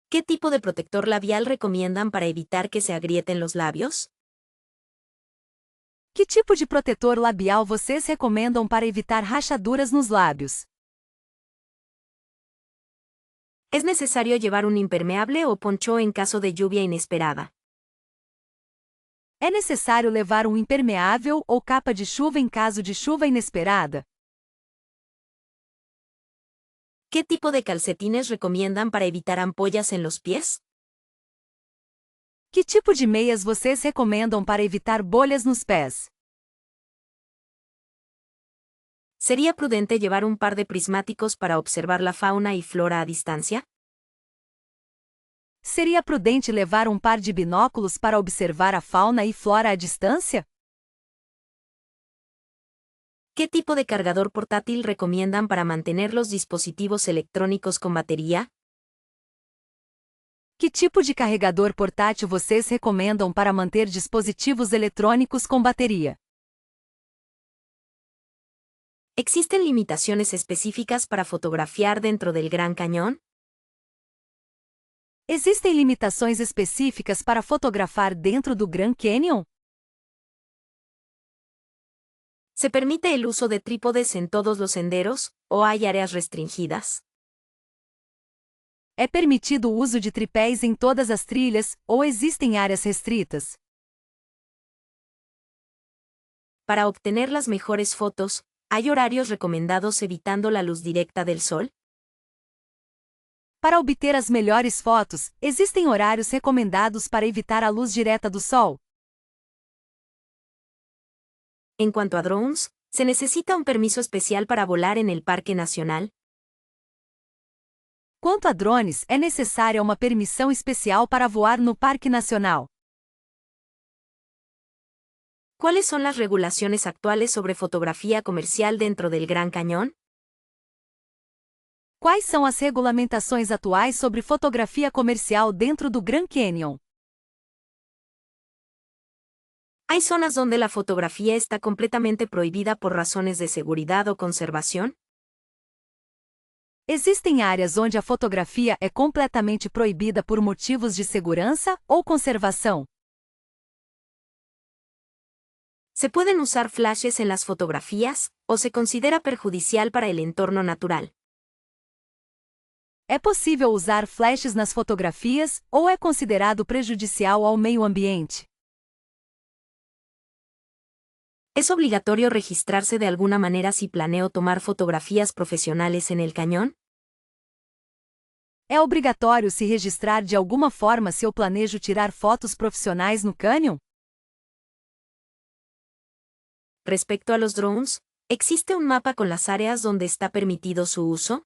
¿Qué tipo de protector labial recomiendan para evitar que se agrieten los labios? Que tipo de protetor labial vocês recomendam para evitar rachaduras nos lábios? ¿Es necesario llevar un impermeable o poncho en caso de lluvia inesperada? É necessário levar um impermeável ou capa de chuva em caso de chuva inesperada? ¿Qué tipo de calcetines recomiendan para evitar ampollas en los pies? Que tipo de meias vocês recomendam para evitar bolhas nos pés? ¿Sería prudente llevar un par de prismáticos para observar la fauna y flora a distancia? Seria prudente levar um par de binóculos para observar a fauna e flora à distância? ¿Qué tipo de cargador portátil recomiendan para mantener los dispositivos electrónicos con batería? Que tipo de carregador portátil vocês recomendam para manter dispositivos eletrônicos com bateria? ¿Existen limitaciones específicas para fotografiar dentro del Gran Cañón? Existem limitações específicas para fotografar dentro do Grand Canyon? ¿Se permite el uso de trípodes en todos los senderos, o hay áreas restringidas? É permitido o uso de tripés em todas as trilhas, ou existem áreas restritas? Para obtener las mejores fotos, ¿hay horarios recomendados evitando la luz directa del sol? Para obter as melhores fotos, existem horários recomendados para evitar a luz direta do sol? En cuanto a drones, ¿se necesita un permiso especial para volar en el Parque Nacional? Quanto a drones, é necessária uma permissão especial para voar no Parque Nacional. ¿Cuáles son las regulaciones actuales sobre fotografía comercial dentro del Gran Cañón? Quais são as regulamentações atuais sobre fotografia comercial dentro do Grand Canyon? ¿Hay zonas donde la fotografía está completamente prohibida por razones de seguridad o conservación? Existem áreas onde a fotografia é completamente proibida por motivos de segurança ou conservação? ¿Se pueden usar flashes en las fotografías, o se considera perjudicial para el entorno natural? É possível usar flashes nas fotografias ou é considerado prejudicial ao meio ambiente? ¿Es obligatorio registrarse de alguna manera si planeo tomar fotografías profesionales en el cañón? É obrigatório se registrar de alguma forma se eu planejo tirar fotos profissionais no cânion? Respecto a los drones, ¿existe un mapa con las áreas donde está permitido su uso?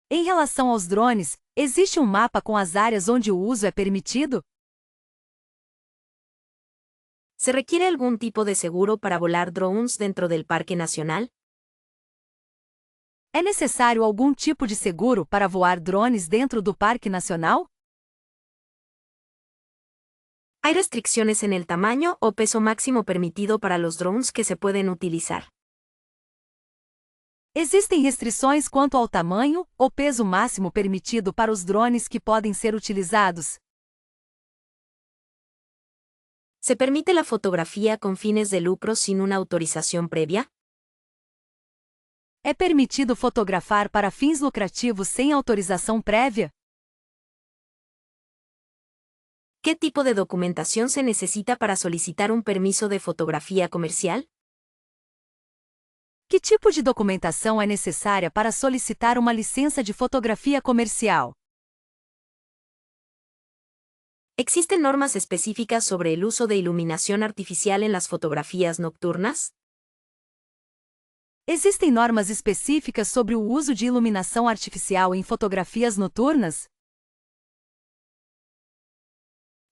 Em relação aos drones, existe um mapa com as áreas onde o uso é permitido? ¿Se requiere algún tipo de seguro para volar drones dentro del Parque Nacional? É necessário algum tipo de seguro para voar drones dentro do Parque Nacional? ¿Hay restricciones en el tamaño o peso máximo permitido para los drones que se pueden utilizar? Existem restrições quanto ao tamanho ou peso máximo permitido para os drones que podem ser utilizados? ¿Se permite la fotografía con fines de lucro sin una autorización previa? É permitido fotografar para fins lucrativos sem autorização prévia? ¿Qué tipo de documentación se necesita para solicitar un permiso de fotografía comercial? Que tipo de documentação é necessária para solicitar uma licença de fotografia comercial? ¿Existen normas específicas sobre el uso de iluminación artificial en las fotografías nocturnas? Existem normas específicas sobre o uso de iluminação artificial em fotografias noturnas?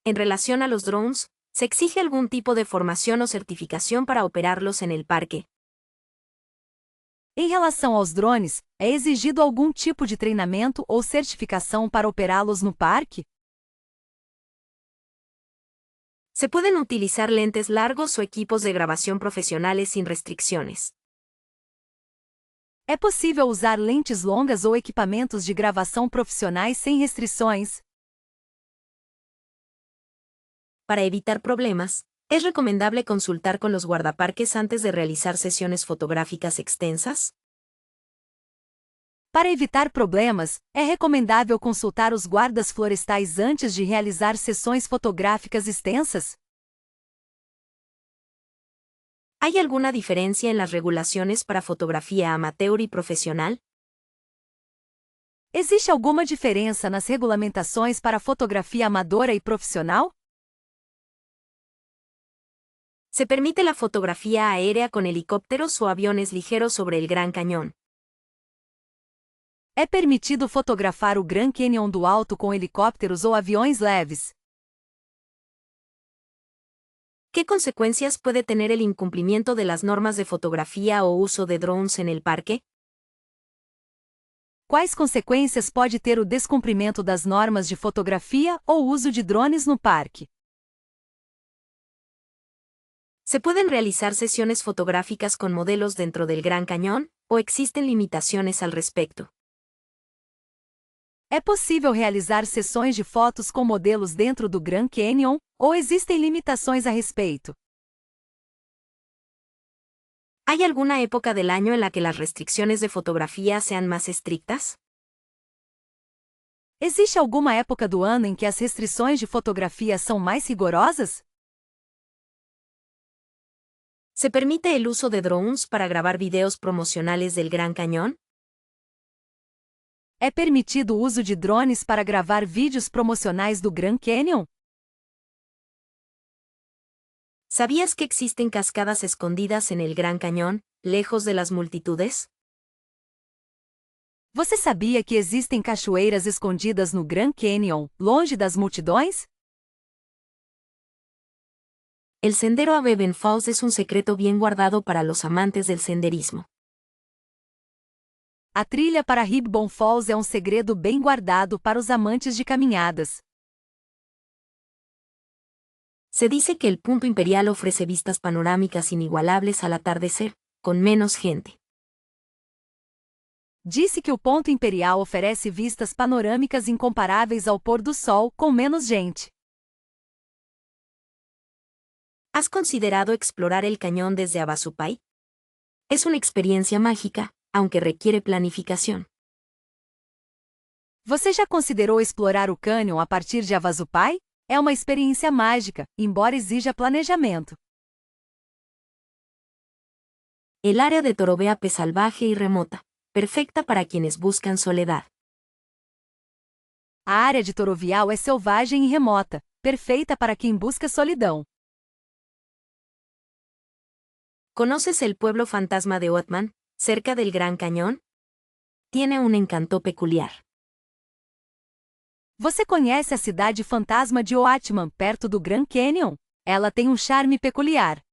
En relación a los drones, ¿se exige algún tipo de formación o certificación para operarlos en el parque? Em relação aos drones, é exigido algum tipo de treinamento ou certificação para operá-los no parque? ¿Se pueden utilizar lentes largos o equipos de grabación profesionales sin restricciones? É possível usar lentes longas ou equipamentos de gravação profissionais sem restrições? Para evitar problemas, ¿es recomendable consultar con los guardaparques antes de realizar sesiones fotográficas extensas? Para evitar problemas, é recomendável consultar os guardas florestais antes de realizar sessões fotográficas extensas? ¿Hay alguna diferencia en las regulaciones para fotografía amateur y profesional? Existe alguma diferença nas regulamentações para fotografia amadora e profissional? ¿Se permite la fotografía aérea con helicópteros o aviones ligeros sobre el Gran Cañón? É permitido fotografar o Grand Canyon do alto com helicópteros ou aviões leves. ¿Qué consecuencias puede tener el incumplimiento de las normas de fotografía o uso de drones en el parque? Quais consequências pode ter o descumprimento das normas de fotografia ou uso de drones no parque? ¿Se pueden realizar sesiones fotográficas con modelos dentro del Gran Cañón, o existen limitaciones al respecto? É possível realizar sessões de fotos com modelos dentro do Grand Canyon, ou existem limitações a respeito? ¿Hay alguna época del año en la que las restricciones de fotografía sean más estrictas? Existe alguma época do ano em que as restrições de fotografia são mais rigorosas? ¿Se permite el uso de drones para grabar videos promocionales del Gran Cañón? É permitido o uso de drones para gravar vídeos promocionais do Grand Canyon? ¿Sabías que existen cascadas escondidas en el Gran Cañón, lejos de las multitudes? Você sabia que existem cachoeiras escondidas no Grand Canyon, longe das multidões? El sendero a Beaven Falls es un secreto bien guardado para los amantes del senderismo. A trilha para Ribbon Falls é um segredo bem guardado para os amantes de caminhadas. Se dice que el Punto Imperial ofrece vistas panorámicas inigualables al atardecer, con menos gente. Disse que o Ponto Imperial oferece vistas panorâmicas incomparáveis ao pôr do sol com menos gente. ¿Has considerado explorar el cañón desde Havasupai? Es una experiencia mágica, aunque requiere planificación. Você já considerou explorar o cânion a partir de Havasupai? É uma experiência mágica, embora exija planejamento. El área de Torobeape es salvaje y remota, perfecta para quienes buscan soledad. A área de Torovial é selvagem e remota, perfeita para quem busca solidão. ¿Conoces el pueblo fantasma de Oatman, cerca del Gran Cañón? Tiene un encanto peculiar. Você conhece a cidade fantasma de Oatman, perto do Grand Canyon? Ela tem um charme peculiar.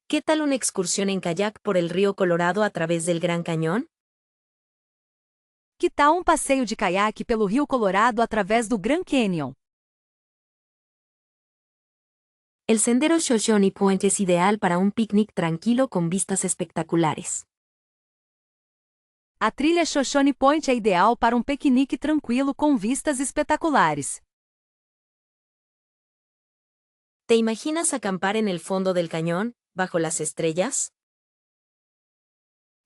¿Qué tal una excursión en kayak por el río Colorado a través del Gran Cañón? Que tal um passeio de caiaque pelo Rio Colorado através do Grand Canyon? El sendero Shoshone Point es ideal para un picnic tranquilo con vistas espectaculares. A trilha Shoshone Point é ideal para um piquenique tranquilo com vistas espetaculares. ¿Te imaginas acampar en el fondo del cañón, bajo las estrellas?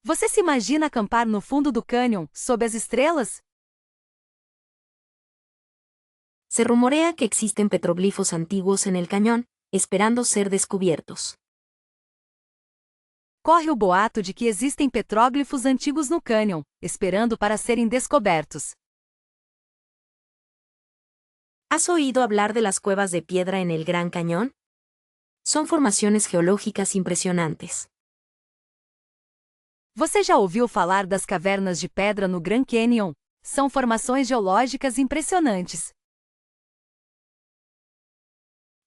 Você se imagina acampar no fundo do cânion, sob as estrelas? Se rumorea que existen petroglifos antiguos en el cañón, esperando ser descubiertos. Corre o boato de que existem petróglifos antigos no cânion, esperando para serem descobertos. ¿Has oído hablar de las cuevas de piedra en el Gran Cañón? Son formaciones geológicas impresionantes. Você já ouviu falar das cavernas de pedra no Grand Canyon? São formações geológicas impressionantes.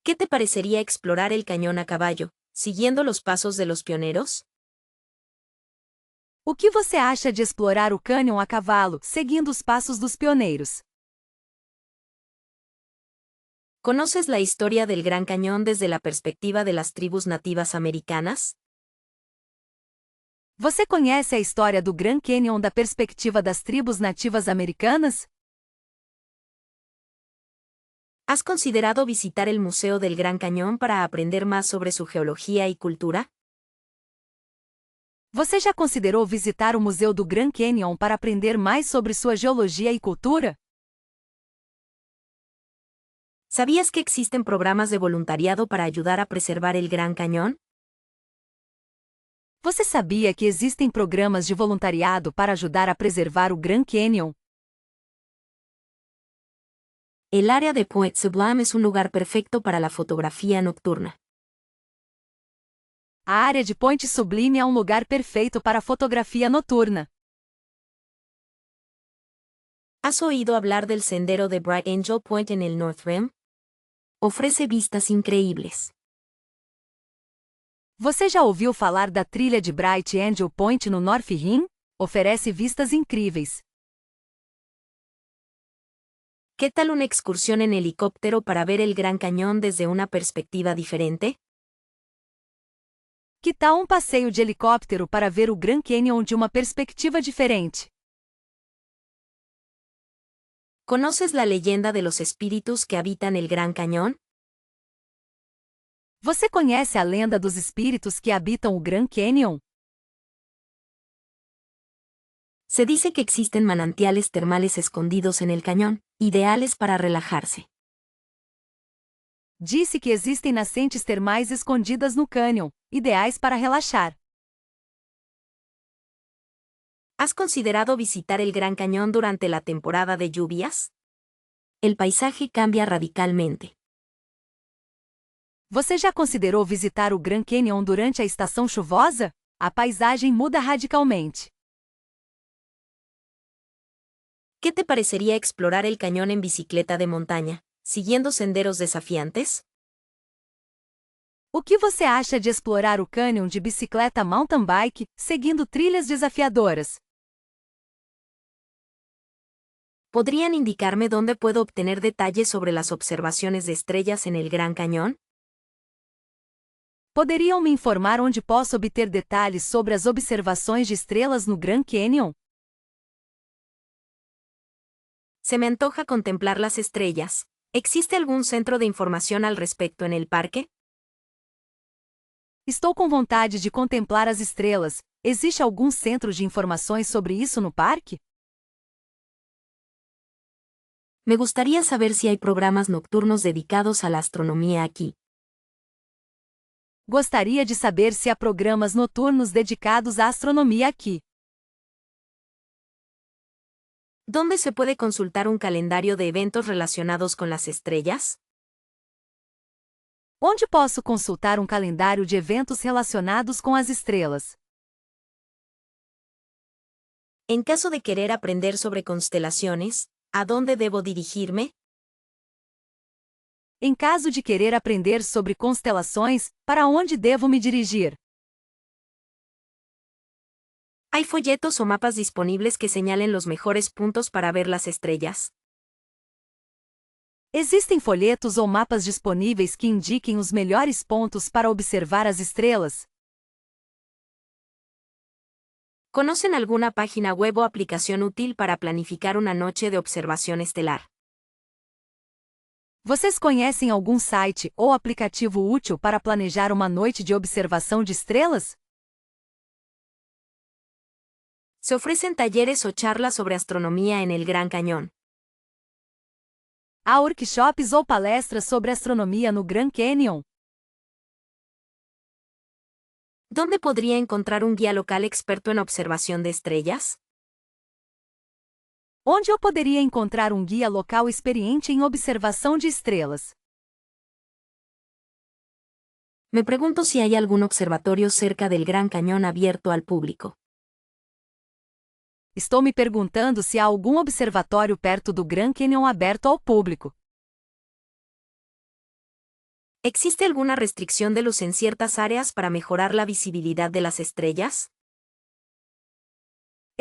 ¿Qué te parecería explorar el cañón a caballo, siguiendo los pasos de los pioneros? O que você acha de explorar o cânion a cavalo, seguindo os passos dos pioneiros? ¿Conoces la historia del Gran Cañón desde la perspectiva de las tribus nativas americanas? Você conhece a história do Grand Canyon da perspectiva das tribos nativas americanas? ¿Has considerado visitar el Museo del Gran Cañón para aprender más sobre su geología y cultura? Você já considerou visitar o Museu do Grand Canyon para aprender mais sobre sua geologia e cultura? ¿Sabías que existen programas de voluntariado para ayudar a preservar el Gran Cañón? Você sabia que existem programas de voluntariado para ajudar a preservar o Grand Canyon? El área de Pointe Sublime es un lugar perfecto para la fotografía nocturna. A área de Pointe Sublime é um lugar perfeito para a fotografia noturna. ¿Has oído hablar del sendero de Bright Angel Point en el North Rim? Ofrece vistas increíbles. Você já ouviu falar da trilha de Bright Angel Point no North Rim? Oferece vistas incríveis. ¿Qué tal una excursión en helicóptero para ver el Gran Cañón desde una perspectiva diferente? Que tal um passeio de helicóptero para ver o Grand Canyon de uma perspectiva diferente? ¿Conoces la leyenda de los espíritus que habitan el Gran Cañón? Você conhece a lenda dos espíritos que habitam o Grand Canyon? Se dice que existen manantiales termales escondidos en el cañón, ideales para relajarse. Disse que existem nascentes termais escondidas no cânion, ideais para relaxar. ¿Has considerado visitar el Gran Cañón durante la temporada de lluvias? El paisaje cambia radicalmente. Você já considerou visitar o Grand Canyon durante a estação chuvosa? A paisagem muda radicalmente. ¿Qué te parecería explorar el cañón en bicicleta de montaña, siguiendo senderos desafiantes? O que você acha de explorar o cânion de bicicleta mountain bike, seguindo trilhas desafiadoras? ¿Podrían indicarme dónde puedo obtener detalles sobre las observaciones de estrellas en el Gran Cañón? Poderiam me informar onde posso obter detalhes sobre as observações de estrelas no Grand Canyon? Se me antoja contemplar las estrellas. ¿Existe algún centro de información al respecto en el parque? Estou com vontade de contemplar as estrelas. Existe algum centro de informações sobre isso no parque? Me gustaría saber si hay programas nocturnos dedicados a la astronomía aquí. Gostaria de saber se há programas noturnos dedicados à astronomia aqui. ¿Dónde se puede consultar un calendario de eventos relacionados con las estrellas? Onde posso consultar um calendário de eventos relacionados com as estrelas? En caso de querer aprender sobre constelaciones, ¿a dónde debo dirigirme? Em caso de querer aprender sobre constelações, para onde devo me dirigir? ¿Hay folletos o mapas disponibles que señalen los mejores puntos para ver las estrellas? Existem folhetos ou mapas disponíveis que indiquem os melhores pontos para observar as estrelas? ¿Conocen alguna página web o aplicación útil para planificar una noche de observación estelar? Vocês conhecem algum site ou aplicativo útil para planejar uma noite de observação de estrelas? Se ofrecen talleres o charlas sobre astronomía en el Gran Cañón. Há workshops ou palestras sobre astronomia no Grand Canyon? ¿Dónde podría encontrar un guía local experto en observación de estrellas? Onde eu poderia encontrar um guia local experiente em observação de estrelas? Me pregunto si hay algún observatorio cerca del Gran Cañón abierto al público. Estou me perguntando se há algum observatório perto do Grand Canyon aberto ao público. ¿Existe alguna restricción de luz en ciertas áreas para mejorar la visibilidad de las estrellas?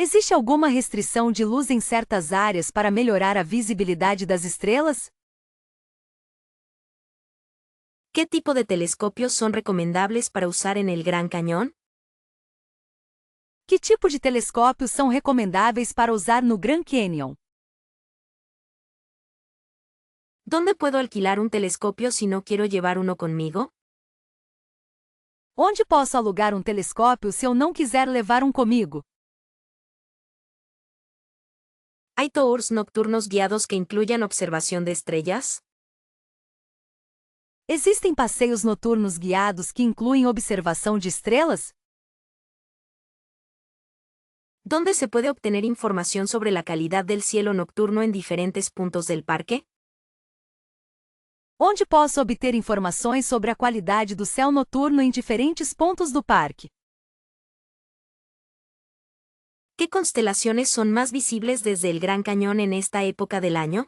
Existe alguma restrição de luz em certas áreas para melhorar a visibilidade das estrelas? ¿Qué tipo de telescopios son recomendables para usar en el Gran Cañón? Que tipo de telescópios são recomendáveis para usar no Grand Canyon? ¿Dónde puedo alquilar un telescopio si no quiero llevar uno conmigo? Onde posso alugar um telescópio se eu não quiser levar um comigo? ¿Hay tours nocturnos guiados que incluyan observación de estrellas? Existem passeios noturnos guiados que incluem observação de estrelas? ¿Dónde se puede obtener información sobre la calidad del cielo nocturno en diferentes puntos del parque? Onde posso obter informações sobre a qualidade do céu noturno em diferentes pontos do parque? ¿Qué constelaciones son más visibles desde el Gran Cañón en esta época del año?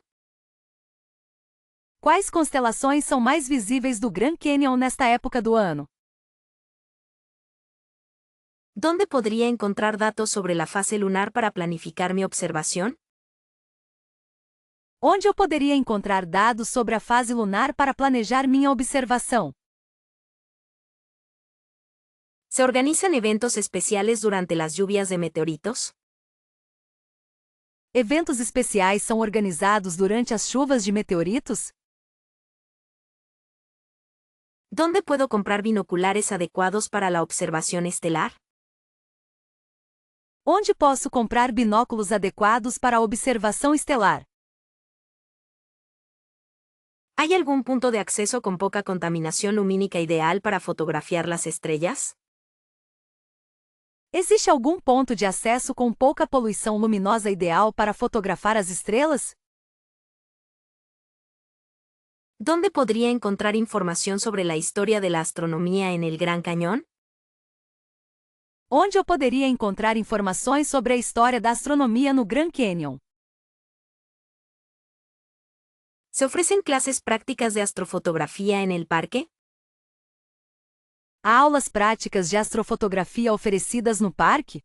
Quais constelações são mais visíveis do Grand Canyon nesta época do ano? ¿Dónde podría encontrar datos sobre la fase lunar para planificar mi observación? Onde eu poderia encontrar dados sobre a fase lunar para planejar minha observação? ¿Se organizan eventos especiales durante las lluvias de meteoritos? Eventos especiais são organizados durante as chuvas de meteoritos? ¿Dónde puedo comprar binoculares adecuados para la observación estelar? Onde posso comprar binóculos adequados para a observação estelar? ¿Hay algún punto de acceso con poca contaminación lumínica ideal para fotografiar las estrellas? Existe algum ponto de acesso com pouca poluição luminosa ideal para fotografar as estrelas? ¿Dónde podría encontrar información sobre la historia de la astronomía en el Gran Cañón? Onde eu poderia encontrar informações sobre a história da astronomia no Grand Canyon? ¿Se ofrecen clases prácticas de astrofotografía en el parque? Há aulas práticas de astrofotografia oferecidas no parque?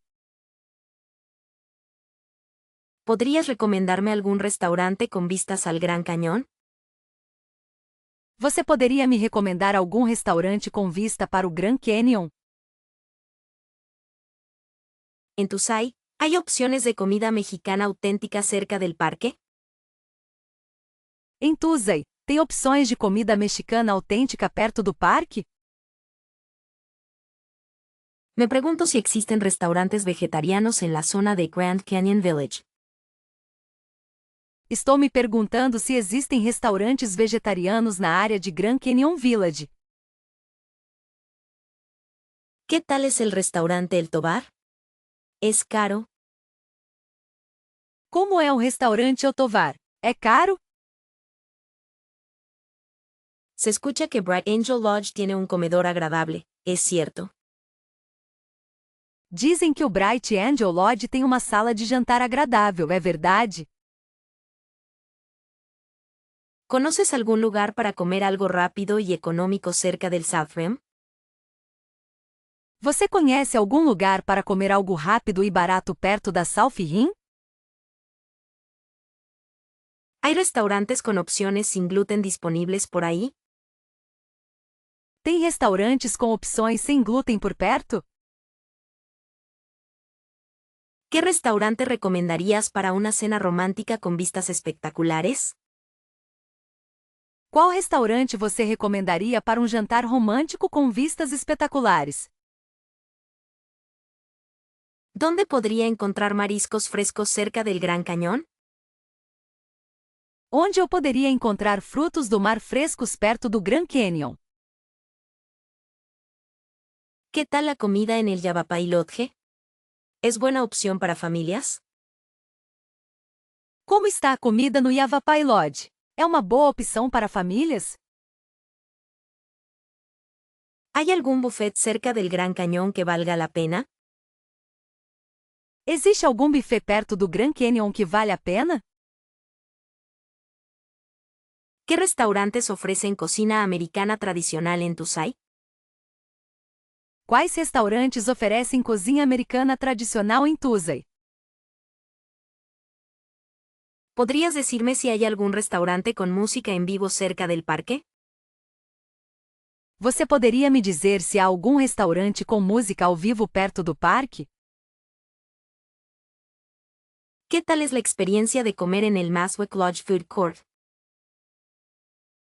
¿Podrías recomendarme algún restaurante con vistas al Gran Cañón? Você poderia me recomendar algum restaurante com vista para o Grand Canyon? En Tusaid, ¿hay opciones de comida mexicana auténtica cerca del parque? Em Tusaid, tem opções de comida mexicana autêntica perto do parque? Me pregunto si existen restaurantes vegetarianos en la zona de Grand Canyon Village. Estou me perguntando se existem restaurantes vegetarianos na área de Grand Canyon Village. ¿Qué tal es el restaurante El Tobar? ¿Es caro? Como é o restaurante El Tovar? É caro? Se escucha que Bright Angel Lodge tiene un comedor agradable, ¿es cierto? Dizem que o Bright Angel Lodge tem uma sala de jantar agradável, é verdade? ¿Conoces algún lugar para comer algo rápido y económico cerca del South Rim? Você conhece algum lugar para comer algo rápido e barato perto da South Rim? ¿Hay restaurantes con opciones sin gluten disponibles por ahí? Tem restaurantes com opções sem glúten por perto? ¿Qué restaurante recomendarías para una cena romántica con vistas espectaculares? Qual restaurante você recomendaria para um jantar romântico com vistas espetaculares? ¿Dónde podría encontrar mariscos frescos cerca del Gran Cañón? Onde eu poderia encontrar frutos do mar frescos perto do Grand Canyon? ¿Qué tal la comida en el Yavapai Lodge? ¿Es buena opción para familias? Como está a comida no Yavapai Lodge? É uma boa opção para famílias? ¿Hay algún buffet cerca del Gran Cañón que valga la pena? Existe algum buffet perto do Grand Canyon que vale a pena? ¿Qué restaurantes ofrecen cocina americana tradicional en Tusay? Quais restaurantes oferecem cozinha americana tradicional em Tuesday? ¿Podrías decirme si hay algún restaurante con música en vivo cerca del parque? Você poderia me dizer se há algum restaurante com música ao vivo perto do parque? ¿Qué tal es la experiencia de comer en el Maswick Lodge Food Court?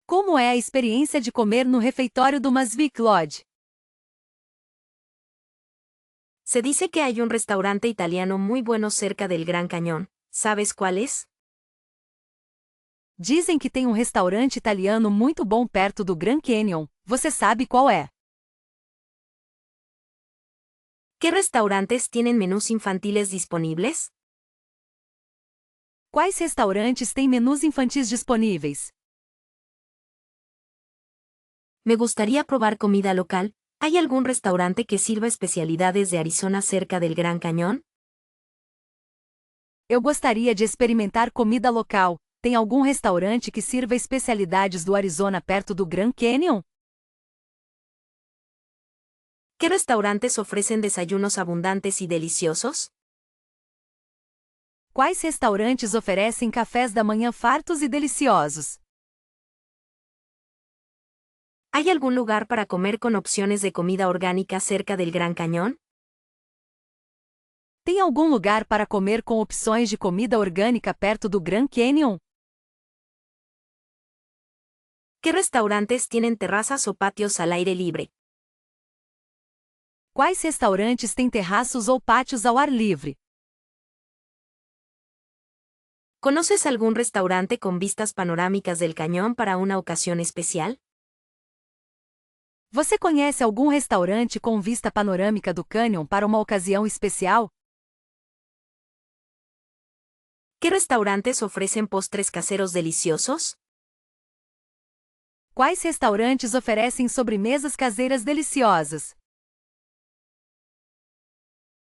Como é a experiência de comer no refeitório do Maswick Lodge? Se dice que hay un restaurante italiano muy bueno cerca del Gran Cañón. ¿Sabes cuál es? Dizem que tem um restaurante italiano muito bom perto do Grand Canyon. Você sabe qual é? ¿Qué restaurantes tienen menús infantiles disponibles? Quais restaurantes têm menus infantis disponíveis? Me gustaría probar comida local. ¿Hay algún restaurante que sirva especialidades de Arizona cerca del Gran Cañón? Eu gostaria de experimentar comida local. Tem algum restaurante que sirva especialidades do Arizona perto do Grand Canyon? ¿Qué restaurantes ofrecen desayunos abundantes y deliciosos? Quais restaurantes oferecem cafés da manhã fartos e deliciosos? ¿Hay algún lugar para comer con opciones de comida orgánica cerca del Gran Cañón? Tem algum lugar para comer com opções de comida orgânica perto do Grand Canyon? ¿Qué restaurantes tienen terrazas o patios al aire libre? Quais restaurantes têm terraços ou pátios ao ar livre? ¿Conoces algún restaurante con vistas panorámicas del cañón para una ocasión especial? Você conhece algum restaurante com vista panorâmica do cânion para uma ocasião especial? ¿Qué restaurantes ofrecen postres caseros deliciosos? Quais restaurantes oferecem sobremesas caseiras deliciosas?